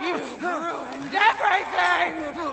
You've ruined everything!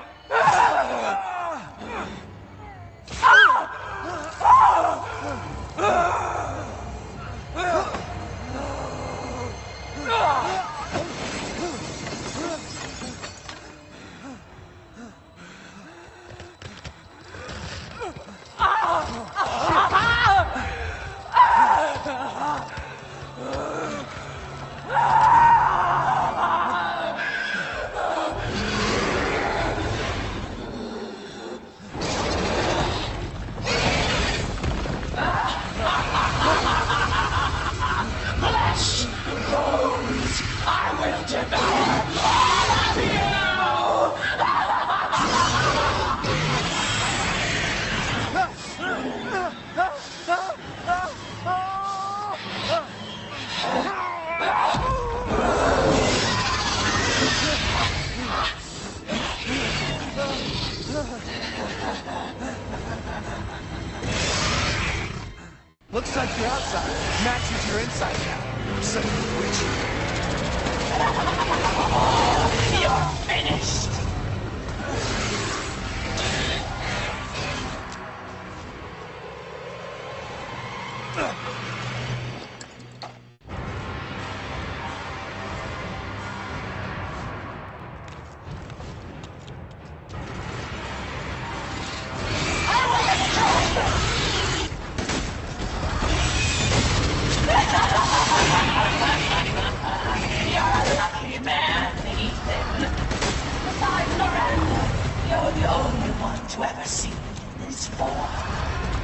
looks like your outside matches your inside now. Son of a witch. You're finished! You're the only one to ever see me in this form.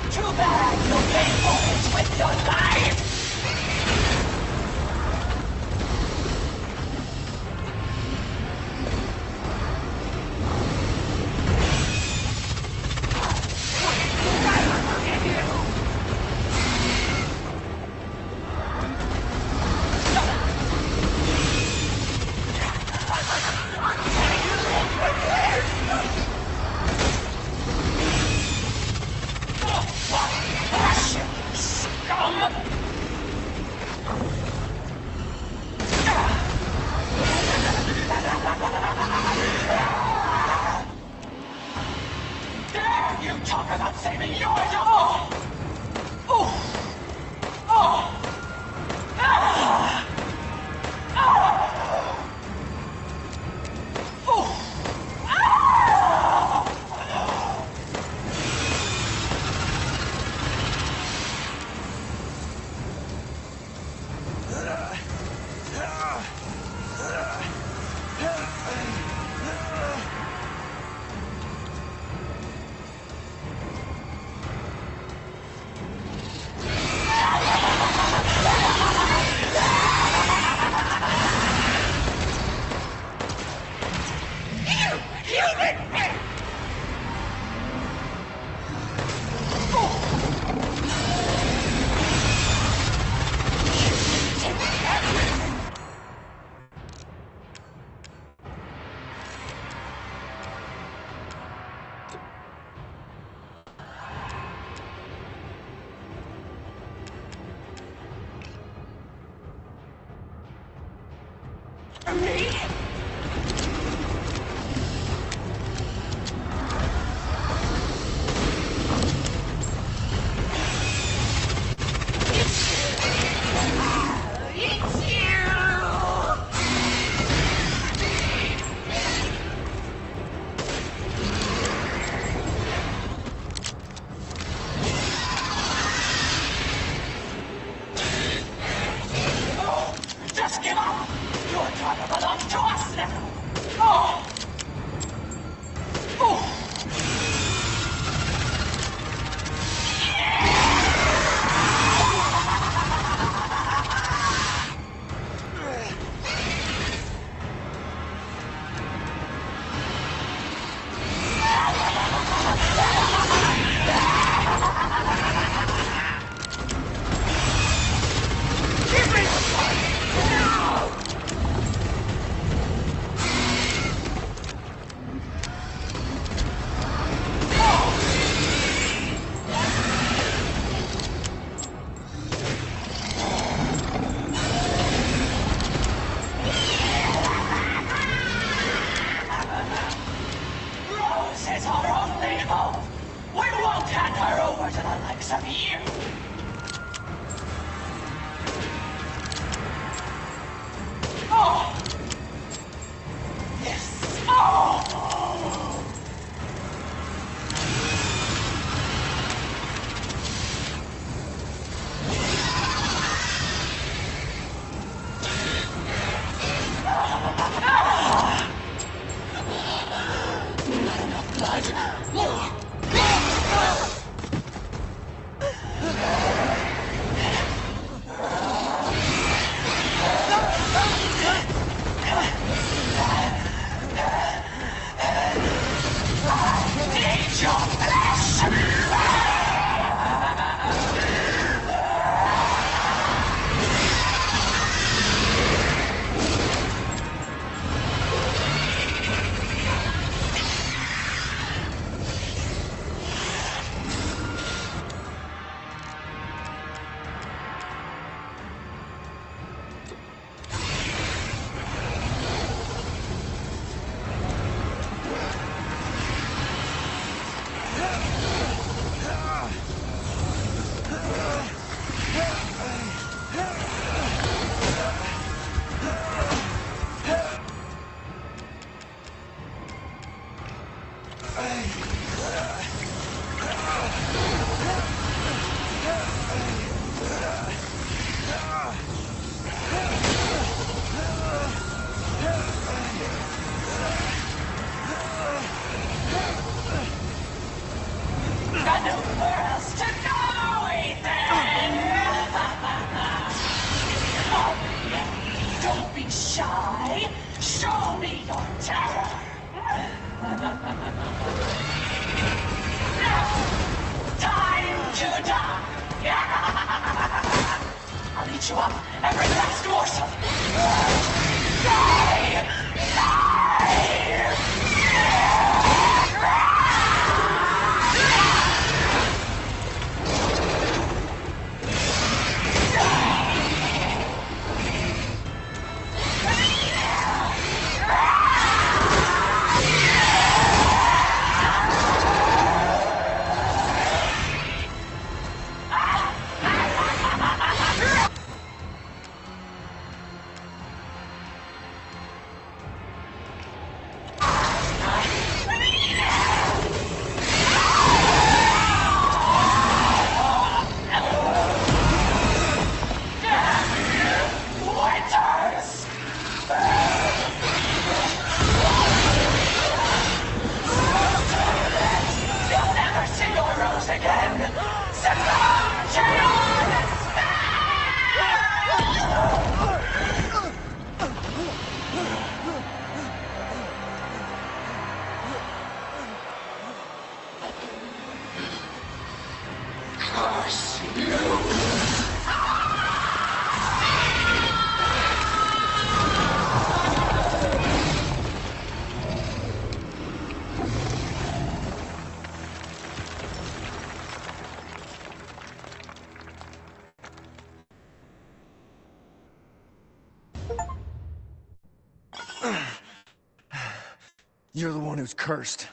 Too bad you'll pay for it with your life! Dare you talk about saving your dog? Me? Just give up! Your daughter belongs to us now! Oh! Oh! Is our only hope. We won't hand her over to the likes of you. Oh! Yes! Oh! Got nowhere else to go, Ethan! Don't be shy. Show me your terror. Now, time to die. I'll eat you up, every last morsel. Die! You're the one who's cursed.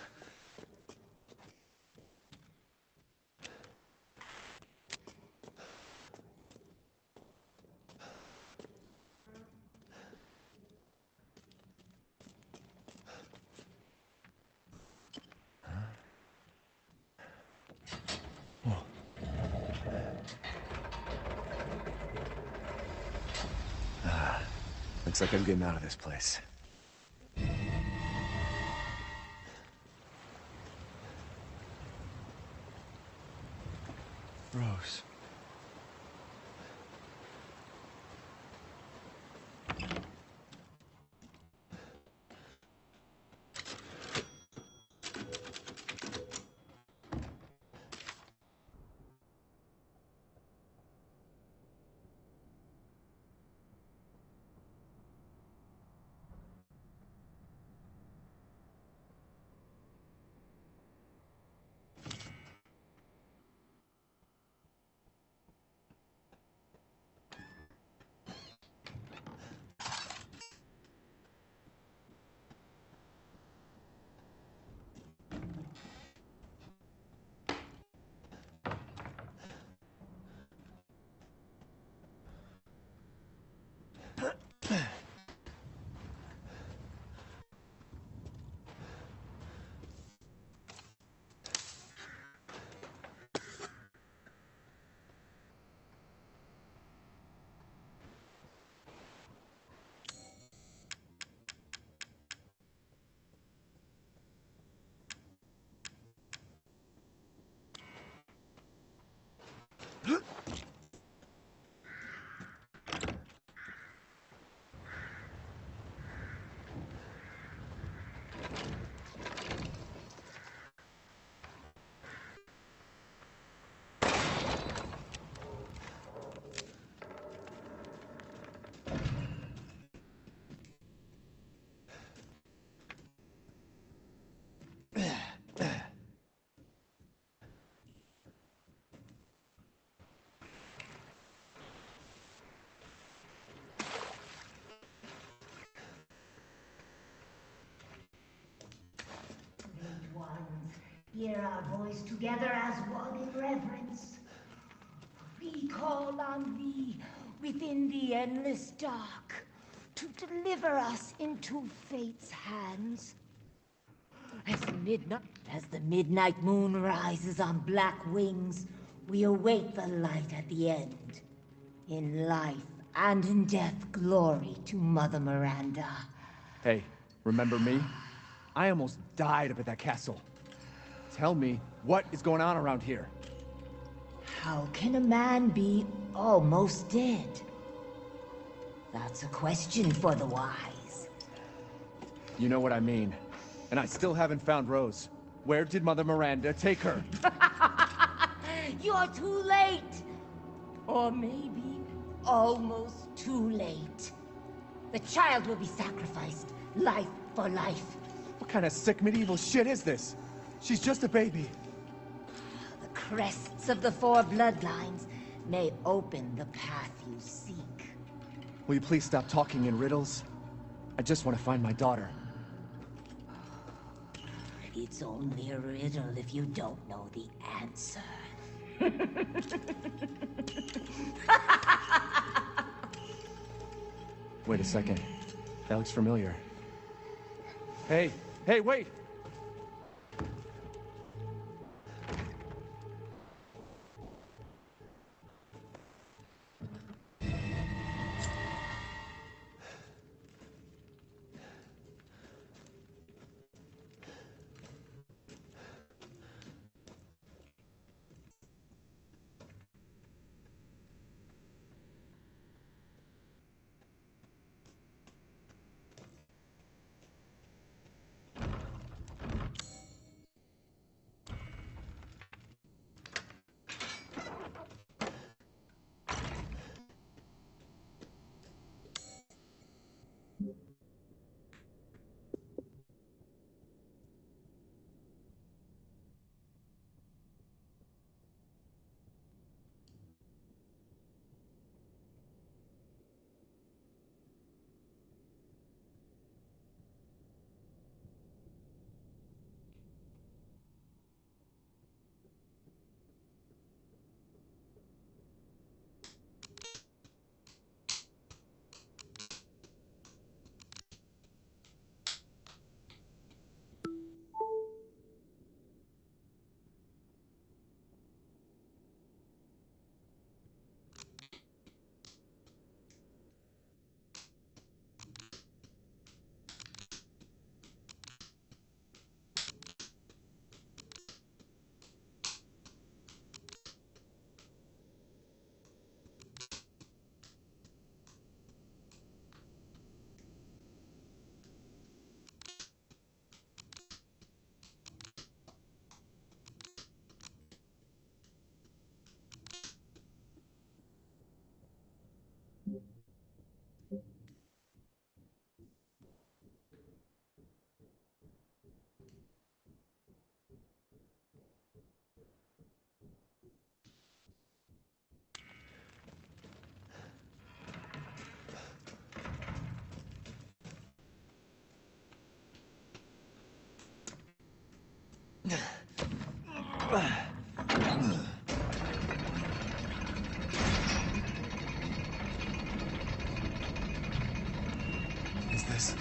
Looks like I'm getting out of this place. Rose. Hear our voice together as one in reverence. We call on thee within the endless dark to deliver us into fate's hands. As the midnight moon rises on black wings, we await the light at the end. In life and in death, glory to Mother Miranda. Hey, remember me? I almost died up at that castle. Tell me, what is going on around here? How can a man be almost dead? That's a question for the wise. You know what I mean. And I still haven't found Rose. Where did Mother Miranda take her? You're too late! Or maybe almost too late. The child will be sacrificed, life for life. What kind of sick medieval shit is this? She's just a baby. The crests of the four bloodlines may open the path you seek. Will you please stop talking in riddles? I just want to find my daughter. It's only a riddle if you don't know the answer. Wait a second. That looks familiar. Hey! Hey, wait! Is this...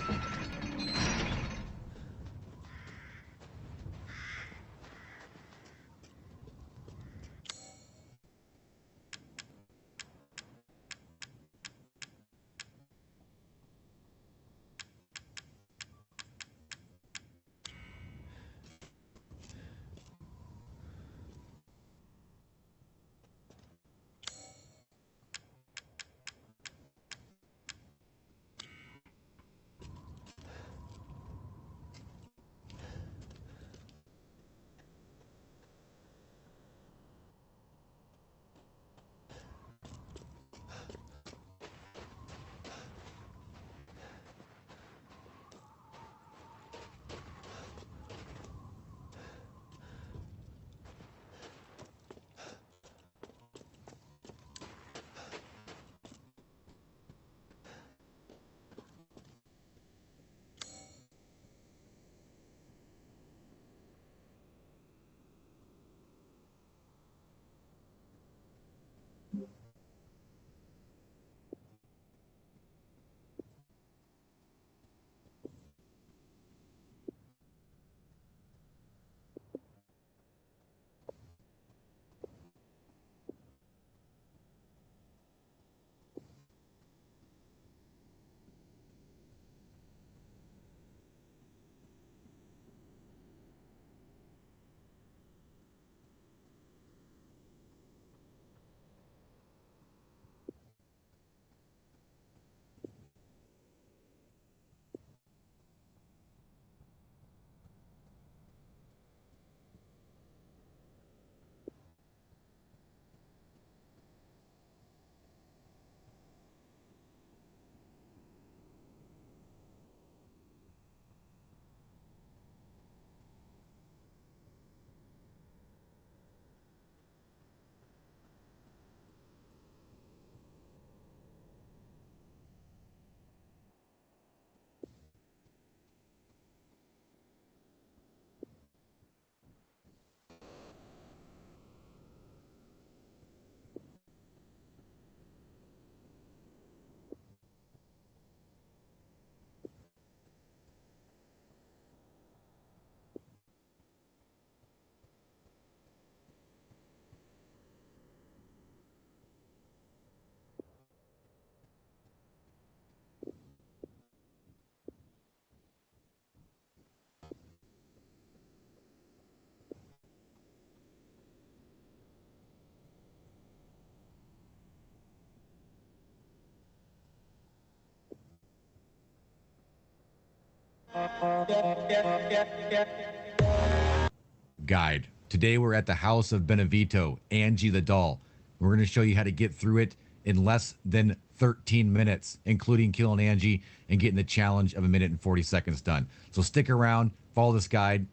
Guide. Today we're at the house of Benevito, Angie the doll. We're going to show you how to get through it in less than 13 minutes, including killing Angie and getting the challenge of 1 minute and 40 seconds done. So stick around, follow this guide,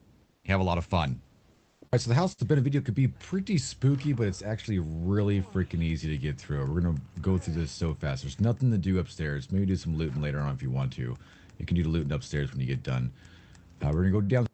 have a lot of fun. All right, so the house of Benevito could be pretty spooky, but it's actually really freaking easy to get through. We're going to go through this so fast. There's nothing to do upstairs. Maybe do some looting later on if you want to. You can do the looting upstairs when you get done. We're going to go down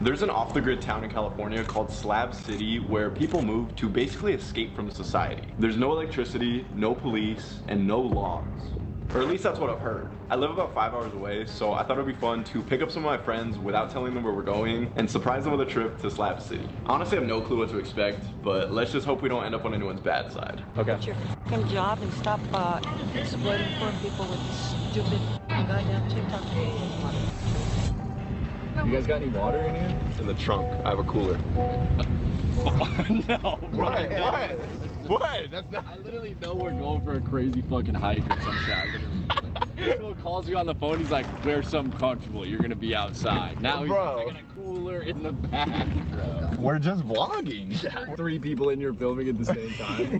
There's an off-the-grid town in California called Slab City where people move to basically escape from society. There's no electricity, no police, and no laws. Or at least that's what I've heard. I live about 5 hours away, so I thought it'd be fun to pick up some of my friends without telling them where we're going and surprise them with a trip to Slab City. Honestly, I have no clue what to expect, but let's just hope we don't end up on anyone's bad side. Okay. Get your f***ing job and stop exploiting poor people with this stupid goddamn TikTok. You guys got any water in here? In the trunk. I have a cooler. No, What? What? That's not. I literally know we're going for a crazy fucking hike or some shit. Someone calls you on the phone, he's like, wear something comfortable, you're gonna be outside. Now he's Bro. like, a cooler in the back, bro. We're just vlogging. 3 people in here filming at the same time.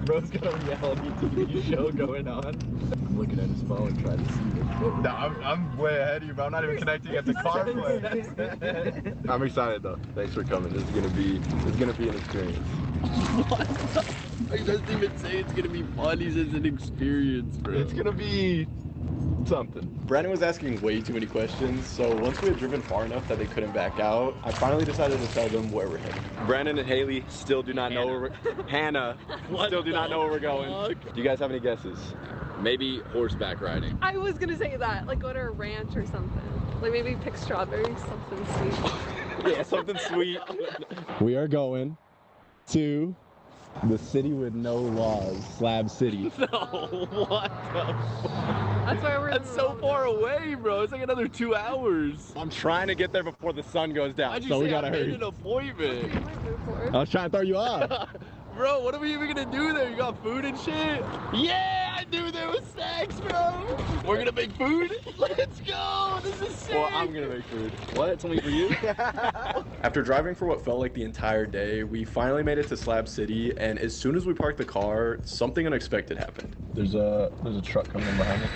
Bro's got a reality TV show going on. I'm looking at his phone trying to see it. No, I'm way ahead of you, bro. I'm not even connecting at the CarPlay. I'm excited though. Thanks for coming. This is gonna be an experience. What? He doesn't even say it's gonna be fun, he says an experience, bro. It's gonna be something. Brandon was asking way too many questions, so once we had driven far enough that they couldn't back out, I finally decided to tell them where we're heading. Brandon and Haley still do not know where we're Hannah still do not know where we're going. Do you guys have any guesses? Maybe horseback riding. I was gonna say that, like go to a ranch or something. Like maybe pick strawberries, something sweet. Yeah, something sweet. We are going to the city with no laws, Slab City. No, what the fuck? That's why we're That's so far away, bro. It's like another 2 hours. I'm trying to get there before the sun goes down, Why'd you so say we gotta I made hurry. an appointment? I was trying to throw you off. Bro, what are we even gonna do there? You got food and shit? Yeah, I knew there was snacks, bro. We're gonna make food? Let's go, this is sick. Well, I'm gonna make food. What, it's only for you? After driving for what felt like the entire day, we finally made it to Slab City, and as soon as we parked the car, something unexpected happened. There's a truck coming in behind me.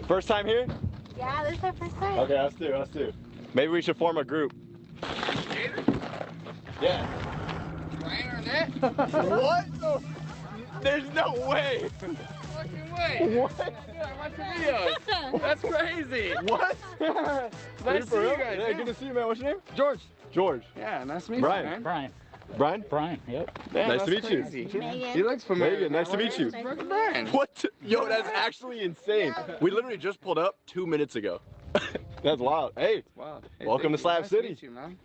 First time here? Yeah, this is our first time. Okay, us too. Maybe we should form a group. Yeah. What? No. There's no way. Fucking way. What? I watched the videos. That's crazy. What? Nice to see you guys. Yeah, good to see you, man. What's your name? George. George. Yeah, nice to meet Brian. you, man. Brian. Brian? Brian, yep. Yeah, Nice to that's meet you. crazy. Megan. He looks familiar. Megan, nice to meet you. Fucking Brian. What? Yo, that's actually insane. We literally just pulled up 2 minutes ago. That's wild. Hey, Wow. Hey, welcome to thank you. Slab Nice City. meet you, man.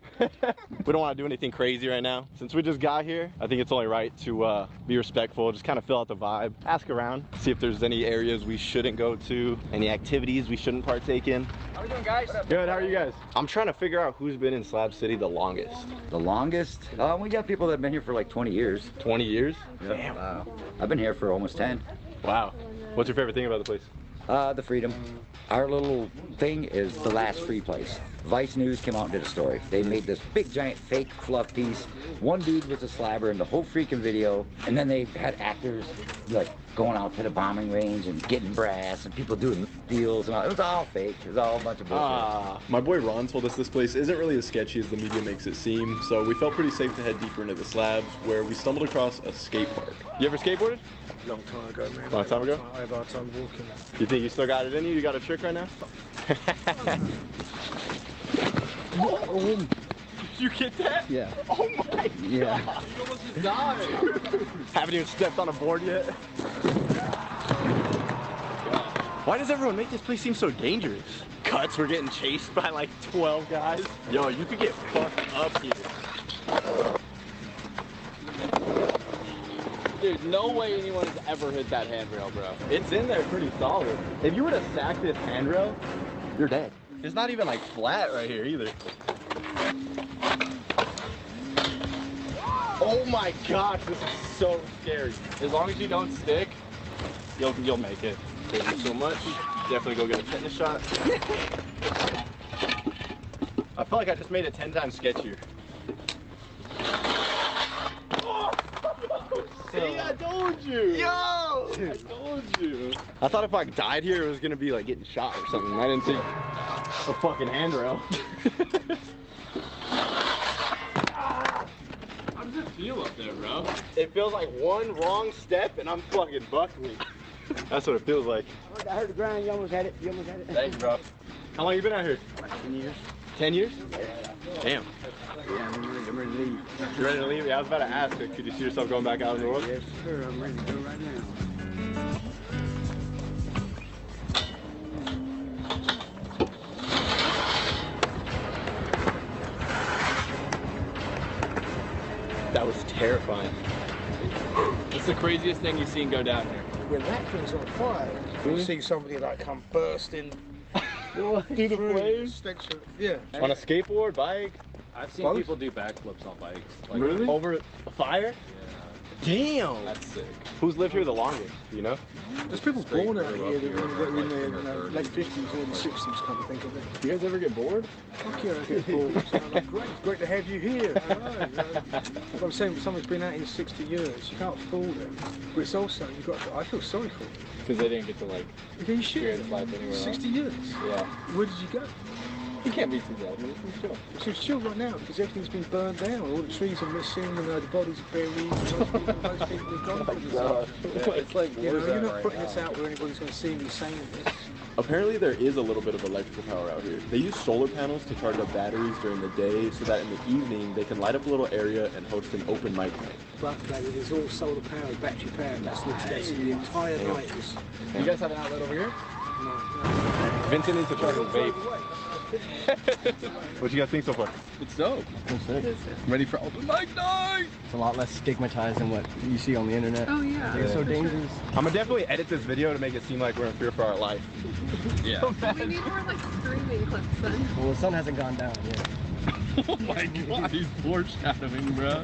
We don't want to do anything crazy right now. Since we just got here, I think it's only right to be respectful, just kind of fill out the vibe, ask around, see if there's any areas we shouldn't go to, any activities we shouldn't partake in. How we doing, guys? Good, how are you guys? I'm trying to figure out who's been in Slab City the longest. The longest? We got people that have been here for like 20 years. 20 years? Yep. I've been here for almost 10. Wow. What's your favorite thing about the place? The freedom. Our little thing is the last free place. Vice News came out and did a story. They made this big giant fake fluff piece. One dude was a slabber in the whole freaking video, and then they had actors like going out to the bombing range and getting brass and people doing deals and all. It was all fake. It was all a bunch of bullshit. My boy Ron told us this place isn't really as sketchy as the media makes it seem, so we felt pretty safe to head deeper into the slabs, where we stumbled across a skate park. You ever skateboarded? Long time ago, man. Long time ago? I have hard time walking. You think you still got it in you? You got a trick right now? You get that? Yeah. Oh my Yeah. god! You almost just died! Haven't even stepped on a board yet. Why does everyone make this place seem so dangerous? Cuts, we're getting chased by like 12 guys. Yo, you could get fucked up here. Dude, no way anyone has ever hit that handrail, bro. It's in there pretty solid. If you were to sack this handrail, you're dead. It's not even like flat right here either. Oh my gosh, this is so scary. As long as you don't stick, You'll make it. Thank you so much. Definitely go get a tetanus shot. I feel like I just made it 10 times sketchier. See, I told you! Yo! I told you! I thought if I died here, it was gonna be like getting shot or something. I didn't think a fucking handrail. how does it feel up there, bro? It feels like one wrong step and I'm fucking buckling. That's what it feels like. I heard the grind, you almost had it. You almost had it. Thanks, bro. How long you been out here? 10 years. 10 years? Yeah. Damn. Yeah, them ready to leave. You ready to leave? Yeah, I was about to ask, could you see yourself going back out in the world? Yes, sir. I'm ready to go right now. That was terrifying. It's the craziest thing you've seen go down here. When that thing's on fire, you see somebody like come bursting through the flames. Yeah. On a skateboard, bike. I've seen people do backflips on bikes. Like, really? Over a fire? Damn. That's sick. Who's lived here the longest? Do you know? There's people born out here that were in the late 50s, early 60s, come to think of it. Do you guys ever get bored? Fuck yeah, I get bored. Like, great to have you here. I know. I'm saying someone's been out here 60 years. You can't fool them. But it's also, I feel sorry for them. Because they didn't get to, like, experience life anywhere 60 years? Yeah. Where did you go? You can't be too bad. I mean, it's chill. It's chill right now because everything's been burned down. All the trees are missing and the bodies are buried. Most people are gone for this. It's like, you're not putting this out where anybody's going to see me saying this. Apparently there is a little bit of electrical power out here. They use solar panels to charge up batteries during the day so that in the evening they can light up a little area and host an open mic night. But it is all solar powered, battery powered. That's the entire night. You guys have an outlet over here? No. Vincent needs to charge his vape. What you guys think so far? It's dope. Ready for open mic night? It's a lot less stigmatized than what you see on the internet. Oh yeah. It's so dangerous. I'm gonna definitely edit this video to make it seem like we're in fear for our life. Yeah. We need more like screaming clips then. Well, the sun hasn't gone down yet. Oh my god, he's foreshadowing, bro.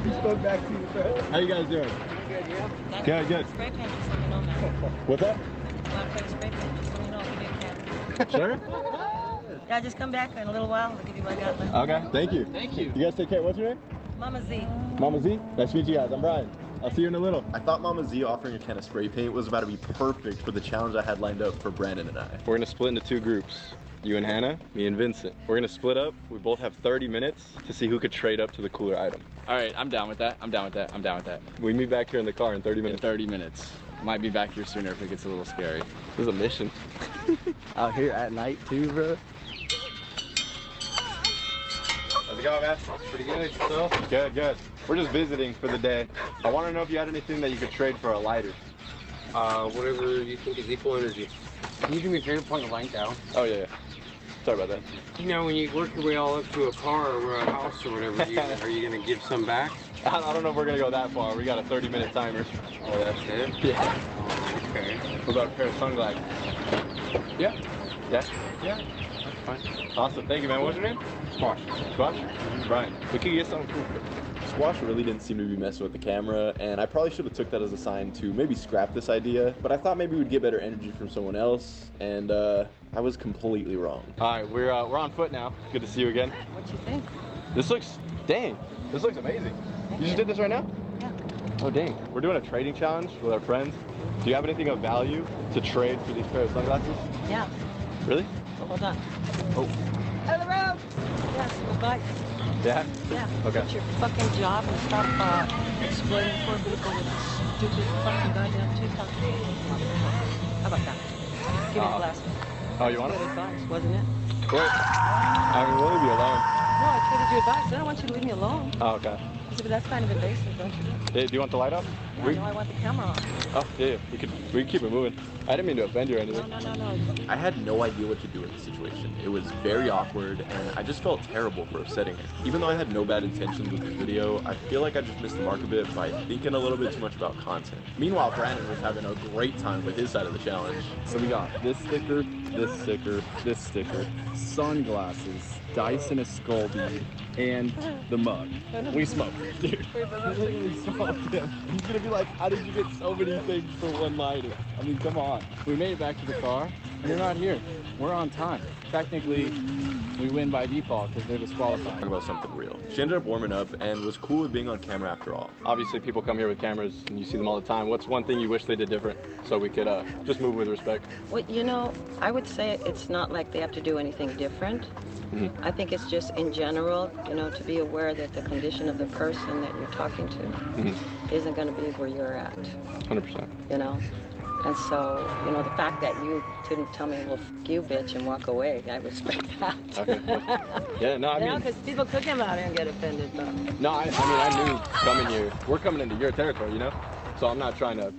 He's going back to you, bro. How you guys doing? Good, yeah? Good, good. Spray paint, just let me know now. What's that? Want to spray paint, just let me know if you get Sure. Yeah, just come back in a little while. I'll give you my gauntlet. Okay, thank you. Thank you. You guys take care. What's your name? Mama Z. Mama Z? Nice to meet you guys. I'm Brian. I'll see you in a little. I thought Mama Z offering a can of spray paint was about to be perfect for the challenge I had lined up for Brandon and I. We're gonna split into two groups. You and Hannah, me and Vincent. We're gonna split up. We both have 30 minutes to see who could trade up to the cooler item. All right, I'm down with that. I'm down with that. I'm down with that. We meet back here in the car in 30 minutes. 30 minutes. Might be back here sooner if it gets a little scary. This is a mission. Out here at night too, bro. How's it going, man? Pretty good. So? Good, good. We're just visiting for the day. I want to know if you had anything that you could trade for a lighter. Whatever you think is equal energy. Can you do me a favor, point the line down? Oh, yeah, yeah. Sorry about that. You know, when you work your way all up to a car or a house or whatever, are you going to give some back? I don't know if we're going to go that far. We got a 30-minute timer. Oh, that's it? Yeah. Oh, okay. What about a pair of sunglasses? Yeah. Yeah? Yeah. That's fine. Awesome. Thank you, man. What's your name? Squash. Squash? Brian. We could get something cool. Squash really didn't seem to be messing with the camera, and I probably should have took that as a sign to maybe scrap this idea, but I thought maybe we'd get better energy from someone else, and I was completely wrong. All right, we're on foot now. Good to see you again. What you think? This looks, dang, this looks amazing. You just did this right now? Yeah. Oh, dang. We're doing a trading challenge with our friends. Do you have anything of value to trade for these pair of sunglasses? Yeah. Really? Hold on. Oh. Out of the road! Yes, we'll bite. Yeah? Yeah. Okay. Get your fucking job and stop exploiting poor people with this stupid fucking goddamn TikTok. How about that? Give me a glass. Oh, you want Good it? advice, wasn't it? Wait. I mean, we'll leave you alone. No, I traded you advice. I don't want you to leave me alone. Oh, okay. But that's kind of invasive, don't you? Hey, do you want the light up? Yeah, no, I want the camera on. Oh, yeah, we can keep it moving. I didn't mean to offend you or anything. No. I had no idea what to do in this situation. It was very awkward, and I just felt terrible for upsetting her. Even though I had no bad intentions with the video, I feel like I just missed the mark a bit by thinking a little bit too much about content. Meanwhile, Brandon was having a great time with his side of the challenge. So we got this sticker, this sticker, this sticker, sunglasses, dice and a skull bead, and the mug. We smoked, dude. We literally smoked him. He's gonna be like, how did you get so many things for one lighter? I mean, come on. We made it back to the car, and they're not here. We're on time. Technically, we win by default because they're disqualified. Talk about something real. She ended up warming up and was cool with being on camera after all. Obviously, people come here with cameras and you see them all the time. What's one thing you wish they did different so we could just move with respect? Well, you know, I would say it's not like they have to do anything different. I think it's just in general, you know, to be aware that the condition of the person that you're talking to isn't going to be where you're at. 100%. You know, And so, you know, the fact that you didn't tell me, well, f you, bitch, and walk away, I respect that. Okay. Yeah, no, I mean... You know, because people could come out here and get offended, but... No, I mean, I knew coming here, we're coming into your territory, you know? So I'm not trying to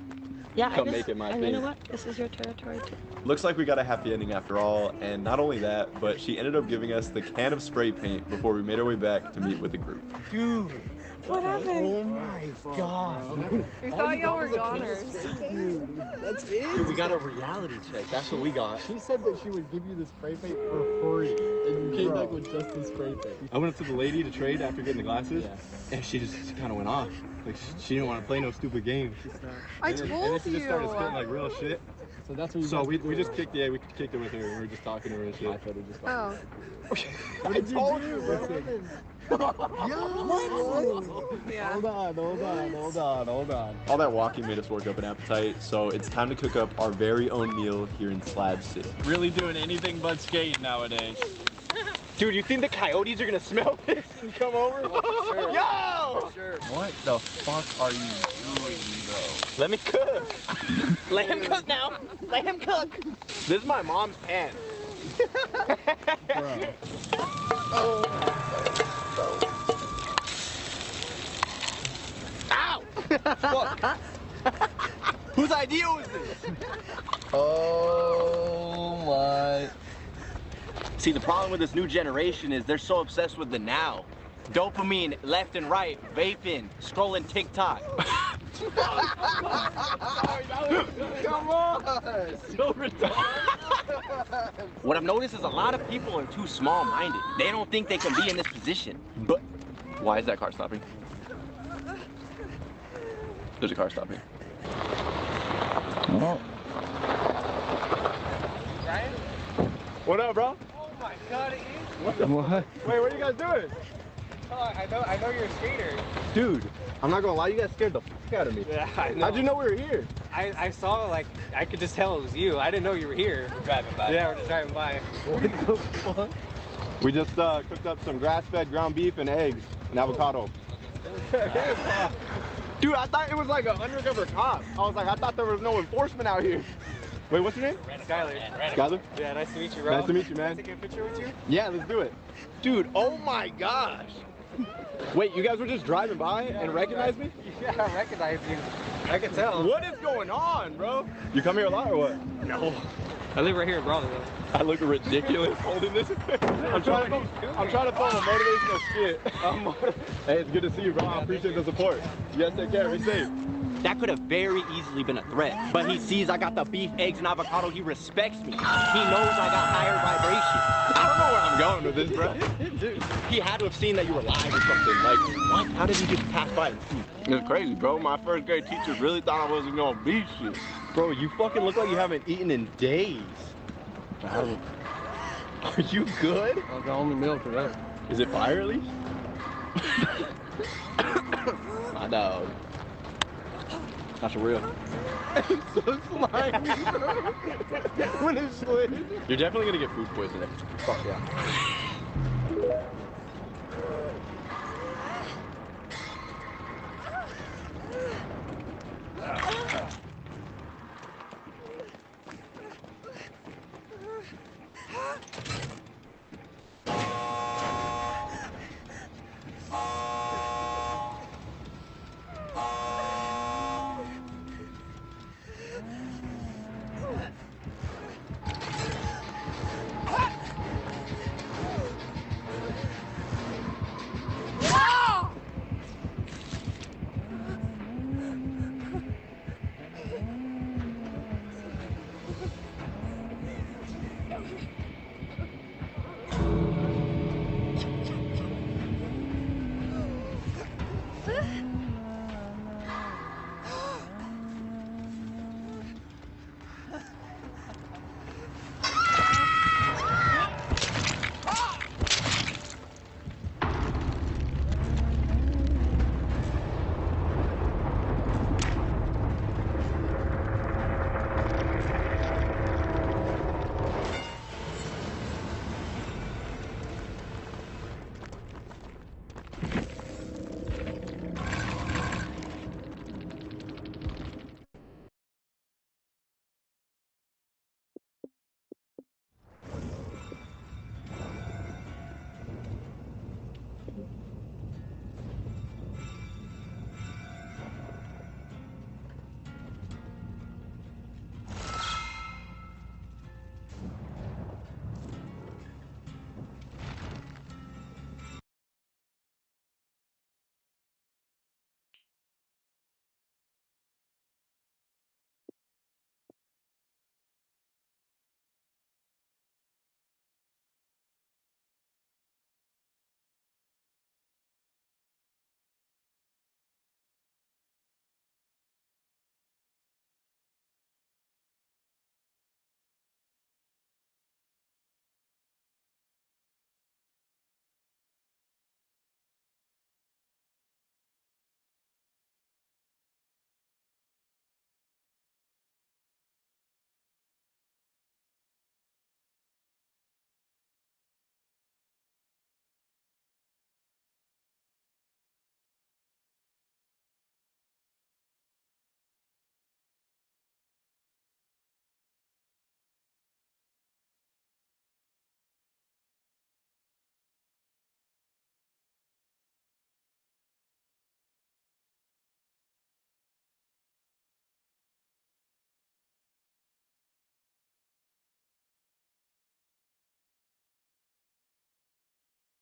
come make it my thing. And you know what? This is your territory, too. Looks like we got a happy ending after all, and not only that, but she ended up giving us the can of spray paint before we made our way back to meet with the group. Dude. What happened? Oh my god. We thought y'all were goners. Dude, that's it. Dude, we got a reality check. That's what we got. She said that she would give you the spray paint for free, and you came back with just the spray paint. I went up to the lady to trade after getting the glasses, and she just kind of went off. Like, she didn't want to play no stupid games. I told you. And then she just started spitting like real shit. So that's what you So we just kicked it with her. We were just talking to her and shit. I thought it just Oh. What did you do, bro? Yeah. Hold on. All that walking made us work up an appetite, so it's time to cook up our very own meal here in Slab City. Really doing anything but skate nowadays. Dude, you think the coyotes are gonna smell this and come over? Sure. Yo! Sure. What the fuck are you doing, bro? Let me cook. Let him cook now. Let him cook. This is my mom's pants. Bro. Ow! Fuck. Whose idea was this? Oh my. See, the problem with this new generation is they're so obsessed with the now. Dopamine left and right, vaping, scrolling TikTok. Come on! So retarded. What I've noticed is a lot of people are too small-minded. They don't think they can be in this position. But why is that car stopping? There's a car stopping. Oh. Ryan? What up, bro? Oh my god, it is. What the What? Wait, what are you guys doing? Oh, I know you're a skater. Dude, I'm not gonna lie, you guys scared the fuck out of me. Yeah, I know. How'd you know we were here? I saw, like, I could just tell it was you. I didn't know you were here. We're driving by. Yeah, we're just driving by. What the fuck? We just cooked up some grass-fed ground beef and eggs and avocado. Dude, I thought it was like an undercover cop. I thought there was no enforcement out here. Wait, what's your name? Skyler. Skyler? Yeah, nice to meet you, bro. Nice to meet you, man. Can I take a picture with you? Yeah, let's do it. Dude, oh my gosh. Wait, you guys were just driving by and recognized me? Yeah, I recognize you. I can tell. What is going on, bro? You come here a lot or what? No. I live right here in Brawley, though. I look ridiculous holding this. I'm trying to film a motivational skit. Hey, it's good to see you, bro. I appreciate the support. You guys take care. Be safe. That could have very easily been a threat. But he sees I got the beef, eggs, and avocado. He respects me. He knows I got higher vibration. I don't know where I'm going with this, bro. Dude, he had to have seen that you were live or something. Like, what? How did he just pass by and see? It's crazy, bro. My first grade teachers really thought I wasn't gonna beat shit. Bro, you fucking look like you haven't eaten in days. Are you good? I got only milk for that. Is it fire at least? My dog. That's real. It's so slimy, bro. When it's lit. You're definitely gonna get food poisoning. Fuck yeah.